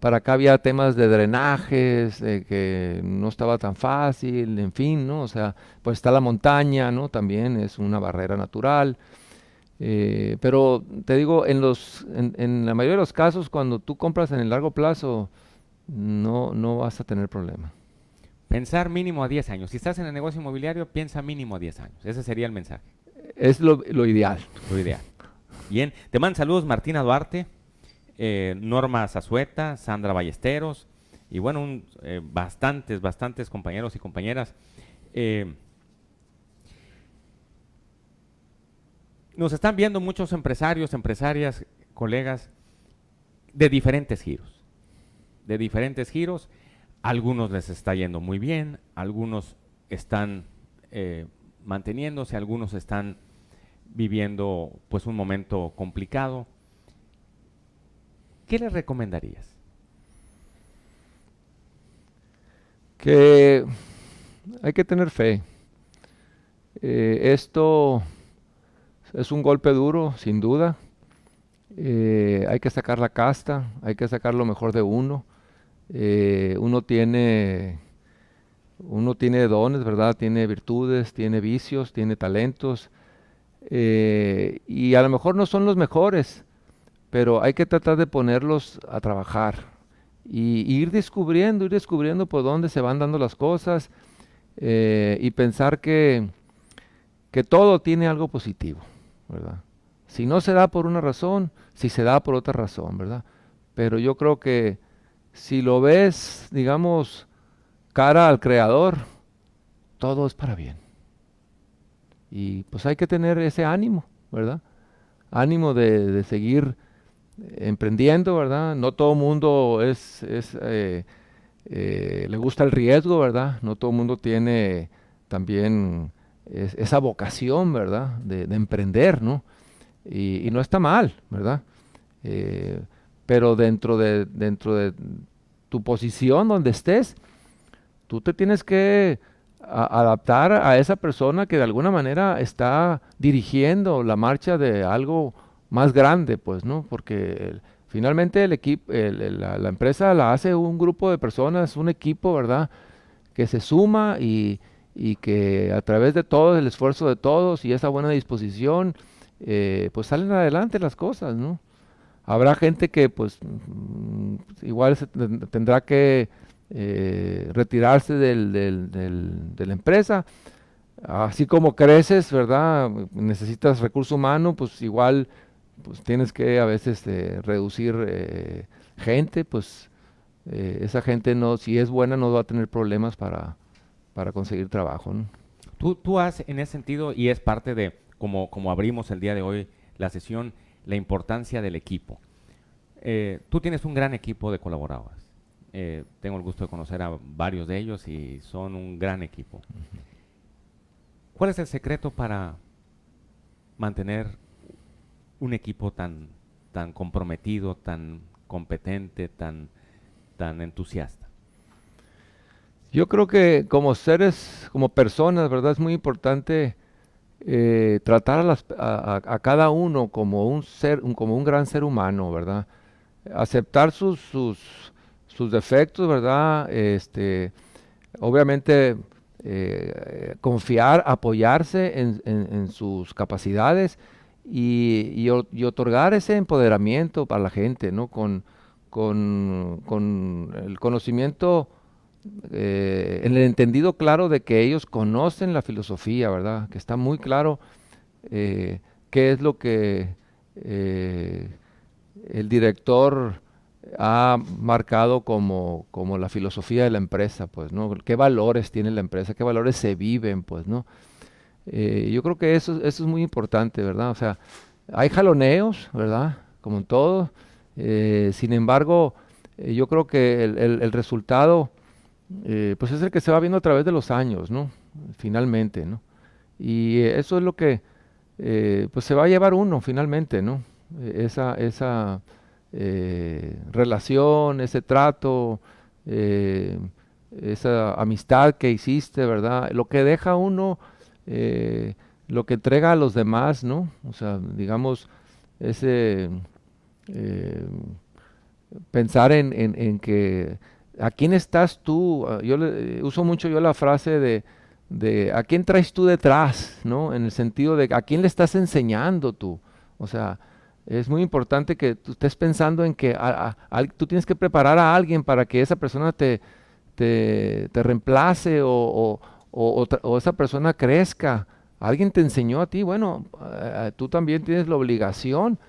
para acá había temas de drenajes, que no estaba tan fácil, en fin, ¿no? O sea, pues está la montaña, ¿no? También es una barrera natural. Pero te digo, en la mayoría de los casos, cuando tú compras en el largo plazo, no vas a tener problema. Pensar mínimo a 10 años. Si estás en el negocio inmobiliario, piensa mínimo a 10 años. Ese sería el mensaje, Es lo ideal. lo ideal. Bien, te mandan saludos Martina Duarte, Norma Zazueta, Sandra Ballesteros y bueno, bastantes compañeros y compañeras. Nos están viendo muchos empresarios, empresarias, colegas de diferentes giros. Algunos les está yendo muy bien, algunos están manteniéndose, algunos están viviendo pues un momento complicado. ¿Qué les recomendarías? Que hay que tener fe. Esto es un golpe duro, sin duda. Hay que sacar la casta, hay que sacar lo mejor de uno. Uno tiene dones, ¿verdad? Tiene virtudes, tiene vicios, tiene talentos. Y a lo mejor no son los mejores, pero hay que tratar de ponerlos a trabajar y ir descubriendo por dónde se van dando las cosas, y pensar que todo tiene algo positivo, ¿verdad? Si no se da por una razón, si se da por otra razón, ¿verdad? Pero yo creo que si lo ves, digamos, cara al Creador, todo es para bien. Y pues hay que tener ese ánimo, ¿verdad? Ánimo de seguir emprendiendo, ¿verdad? No todo mundo le gusta el riesgo, ¿verdad? No todo mundo tiene también esa vocación, ¿verdad? De emprender, ¿no? Y no está mal, ¿verdad? Pero dentro de tu posición donde estés, tú te tienes que adaptar a esa persona que de alguna manera está dirigiendo la marcha de algo más grande, pues, ¿no? Porque finalmente el equipo, la empresa la hace un grupo de personas, un equipo, ¿verdad? Que se suma y que a través de todo el esfuerzo de todos y esa buena disposición, pues salen adelante las cosas, ¿no? Habrá gente que pues igual tendrá que retirarse de la empresa. Así como creces, ¿verdad? Necesitas recurso humano, pues igual pues tienes que a veces reducir gente, pues esa gente no, si es buena no va a tener problemas para conseguir trabajo, ¿no? Tú has, en ese sentido, y es parte de, como abrimos el día de hoy la sesión, la importancia del equipo. Tú tienes un gran equipo de colaboradores. Tengo el gusto de conocer a varios de ellos y son un gran equipo. ¿Cuál es el secreto para mantener un equipo tan comprometido, tan competente, tan entusiasta? Yo creo que como seres, como personas, ¿verdad? Es muy importante tratar a cada uno como un ser, como un gran ser humano, ¿verdad? Aceptar sus defectos, ¿verdad? Obviamente confiar, apoyarse en sus capacidades y otorgar ese empoderamiento para la gente, ¿no? Con el conocimiento, en el entendido claro de que ellos conocen la filosofía, ¿verdad? Que está muy claro qué es lo que el director ha marcado como la filosofía de la empresa, pues, ¿no? ¿Qué valores tiene la empresa? ¿Qué valores se viven, pues, ¿no? Yo creo que eso es muy importante, ¿verdad? O sea, hay jaloneos, ¿verdad? Como en todo. Sin embargo, yo creo que el resultado, pues es el que se va viendo a través de los años, ¿no? Finalmente, ¿no? Y eso es lo que, pues se va a llevar uno finalmente, ¿no? Esa relación, ese trato, eh, esa amistad que hiciste, ¿verdad? Lo que deja uno, eh, lo que entrega a los demás, ¿no? O sea, digamos, ese eh, pensar en que a quién estás tú. Uso mucho yo la frase de a quién traes tú detrás, ¿no? En el sentido de a quién le estás enseñando tú. O sea, es muy importante que tú estés pensando en que tú tienes que preparar a alguien para que esa persona te reemplace o esa persona crezca. Alguien te enseñó a ti, bueno, tú también tienes la obligación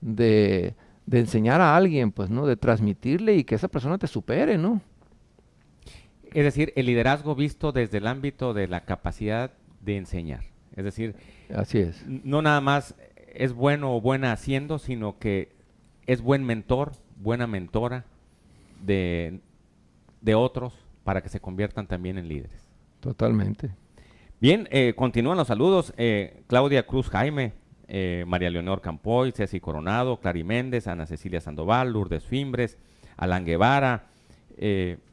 de, de enseñar a alguien, pues, ¿no? De transmitirle y que esa persona te supere, ¿no? Es decir, el liderazgo visto desde el ámbito de la capacidad de enseñar. Es decir, Así es. no nada más es bueno o buena haciendo, sino que es buen mentor, buena mentora de, de otros para que se conviertan también en líderes. Totalmente. Bien, continúan los saludos. Claudia Cruz Jaime, María Leonor Campoy, Ceci Coronado, Clary Méndez, Ana Cecilia Sandoval, Lourdes Fimbres, Alan Guevara.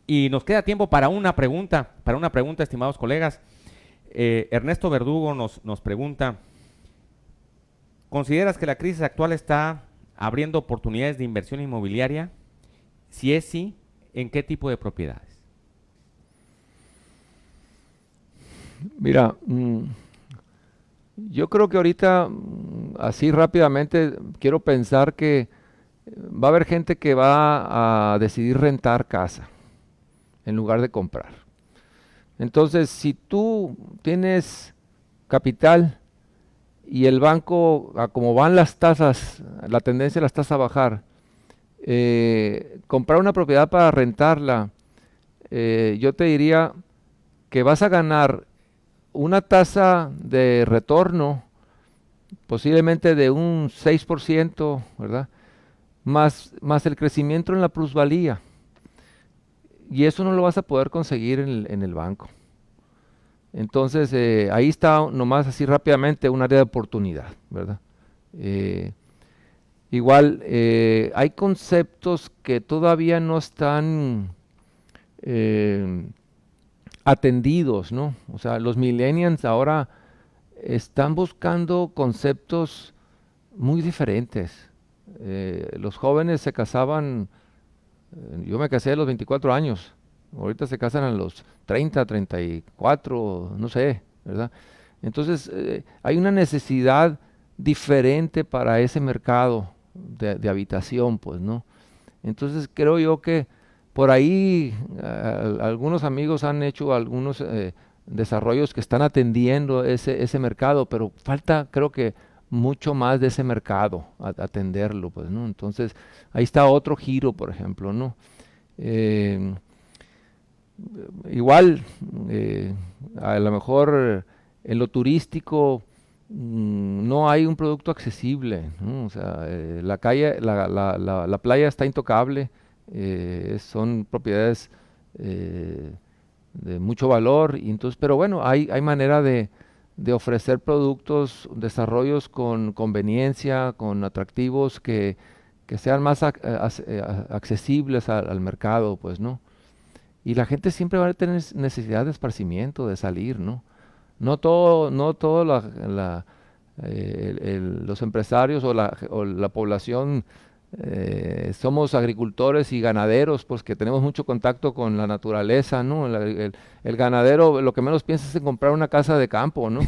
Y nos queda tiempo para una pregunta, estimados colegas. Ernesto Verdugo nos pregunta, ¿consideras que la crisis actual está abriendo oportunidades de inversión inmobiliaria? Si es sí, ¿en qué tipo de propiedades? Mira, yo creo que ahorita, así rápidamente, quiero pensar que va a haber gente que va a decidir rentar casa en lugar de comprar. Entonces, si tú tienes capital y el banco, a como van las tasas, la tendencia de las tasas a bajar, comprar una propiedad para rentarla, yo te diría que vas a ganar una tasa de retorno posiblemente de un 6%, ¿verdad? Más el crecimiento en la plusvalía. Y eso no lo vas a poder conseguir en el banco. Entonces, ahí está nomás así rápidamente un área de oportunidad, ¿verdad? Eh, Igual, hay conceptos que todavía no están eh, atendidos, ¿no? O sea, los millennials ahora están buscando conceptos muy diferentes. Los jóvenes se casaban, yo me casé a los 24 años, ahorita se casan a los 30, 34, no sé, ¿verdad? Entonces, hay una necesidad diferente para ese mercado de habitación, pues, ¿no? Entonces, creo yo que por ahí algunos amigos han hecho algunos desarrollos que están atendiendo ese mercado, pero falta, creo que, mucho más de ese mercado, atenderlo, pues, ¿no? Entonces, ahí está otro giro, por ejemplo, ¿no? Eh, Igual, a lo mejor en lo turístico no hay un producto accesible, ¿no? O sea, la calle, la playa está intocable, son propiedades eh, de mucho valor, y entonces, pero bueno, hay manera de ofrecer productos, desarrollos con conveniencia, con atractivos que sean más accesibles al mercado, pues, ¿no? Y la gente siempre va a tener necesidad de esparcimiento, de salir, ¿no? No todo los empresarios o la población somos agricultores y ganaderos, pues que tenemos mucho contacto con la naturaleza, ¿no? El ganadero lo que menos piensa es en comprar una casa de campo, ¿no?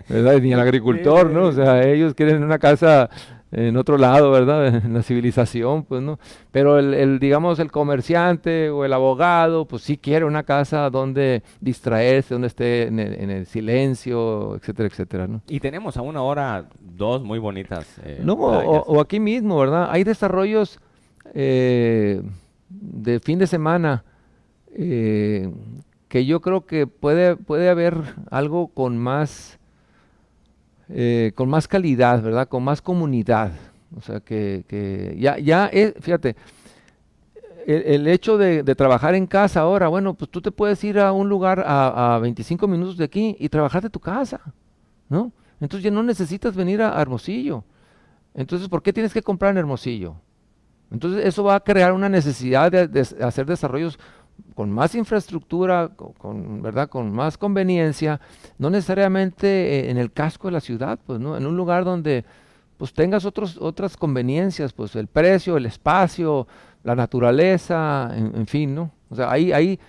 ¿Verdad? Ni el agricultor, ¿no? O sea, ellos quieren una casa en otro lado, ¿verdad? En la civilización, pues, ¿no? Pero digamos, el comerciante o el abogado, pues sí quiere una casa donde distraerse, donde esté en el silencio, etcétera, etcétera, ¿no? Y tenemos a una hora dos muy bonitas No, playas. o aquí mismo, ¿verdad? Hay desarrollos de fin de semana eh, que yo creo que puede haber algo con más calidad, ¿verdad? Con más comunidad. O sea, que fíjate, el hecho de trabajar en casa ahora, bueno, pues tú te puedes ir a un lugar a 25 minutos de aquí y trabajar de tu casa, ¿no? Entonces ya no necesitas venir a Hermosillo. Entonces, ¿por qué tienes que comprar en Hermosillo? Entonces, eso va a crear una necesidad de hacer desarrollos con más infraestructura, ¿verdad? Con más conveniencia, no necesariamente en el casco de la ciudad, pues, ¿no? En un lugar donde pues tengas otras conveniencias, pues el precio, el espacio, la naturaleza, en fin, ¿no? O sea, ahí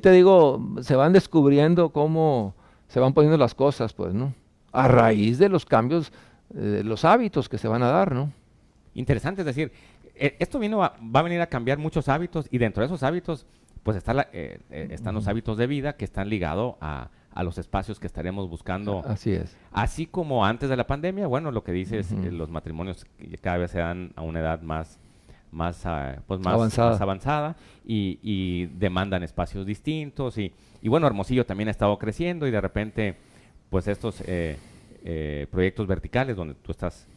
te digo, se van descubriendo cómo se van poniendo las cosas, pues, ¿no? A raíz de los cambios, los hábitos que se van a dar, ¿no? Interesante, es decir, esto va a venir a cambiar muchos hábitos y dentro de esos hábitos, pues están los hábitos de vida que están ligados a los espacios que estaremos buscando. Así es. Así como antes de la pandemia, bueno, lo que dices, los matrimonios que cada vez se dan a una edad más avanzada y demandan espacios distintos y bueno, Hermosillo también ha estado creciendo y de repente, pues estos proyectos verticales donde tú estás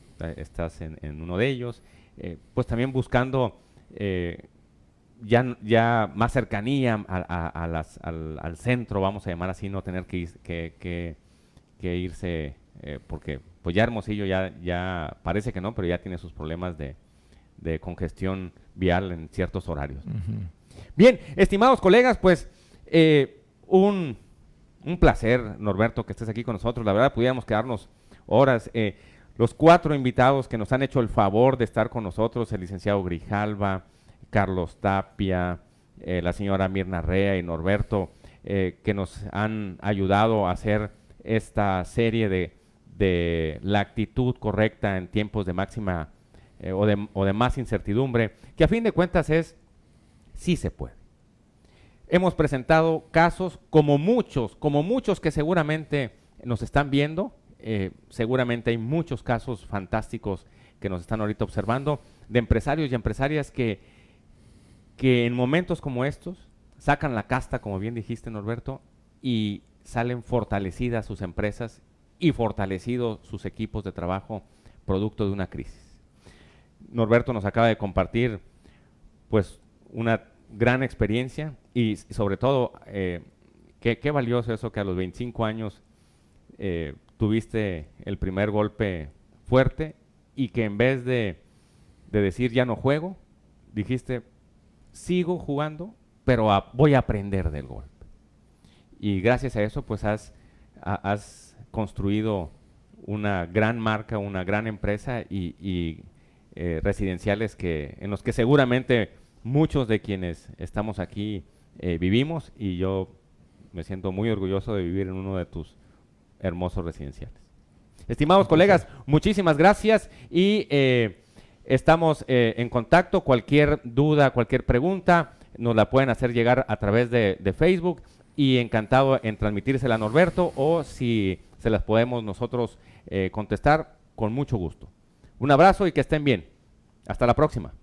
en uno de ellos, pues también buscando ya más cercanía al centro, vamos a llamar así, no tener que irse, porque pues ya Hermosillo ya parece que no, pero ya tiene sus problemas de congestión vial en ciertos horarios. Bien, estimados colegas, pues un placer, Norberto, que estés aquí con nosotros. La verdad, pudiéramos quedarnos horas. Los 4 invitados que nos han hecho el favor de estar con nosotros, el licenciado Grijalva, Carlos Tapia, la señora Mirna Rea y Norberto, que nos han ayudado a hacer esta serie de la actitud correcta en tiempos de máxima o de más incertidumbre, que a fin de cuentas sí se puede. Hemos presentado casos como muchos que seguramente nos están viendo, seguramente hay muchos casos fantásticos que nos están ahorita observando, de empresarios y empresarias que en momentos como estos sacan la casta, como bien dijiste, Norberto, y salen fortalecidas sus empresas y fortalecidos sus equipos de trabajo producto de una crisis. Norberto nos acaba de compartir pues una gran experiencia y sobre todo qué valioso eso que a los 25 años tuviste el primer golpe fuerte y que en vez de decir ya no juego, dijiste sigo jugando, pero voy a aprender del golpe. Y gracias a eso pues has construido una gran marca, una gran empresa y residenciales en los que seguramente muchos de quienes estamos aquí vivimos, y yo me siento muy orgulloso de vivir en uno de tus hermosos residenciales. Estimados colegas, muchísimas gracias y estamos en contacto. Cualquier duda, cualquier pregunta, nos la pueden hacer llegar a través de Facebook, y encantado en transmitírsela a Norberto, o si se las podemos nosotros contestar, con mucho gusto. Un abrazo y que estén bien. Hasta la próxima.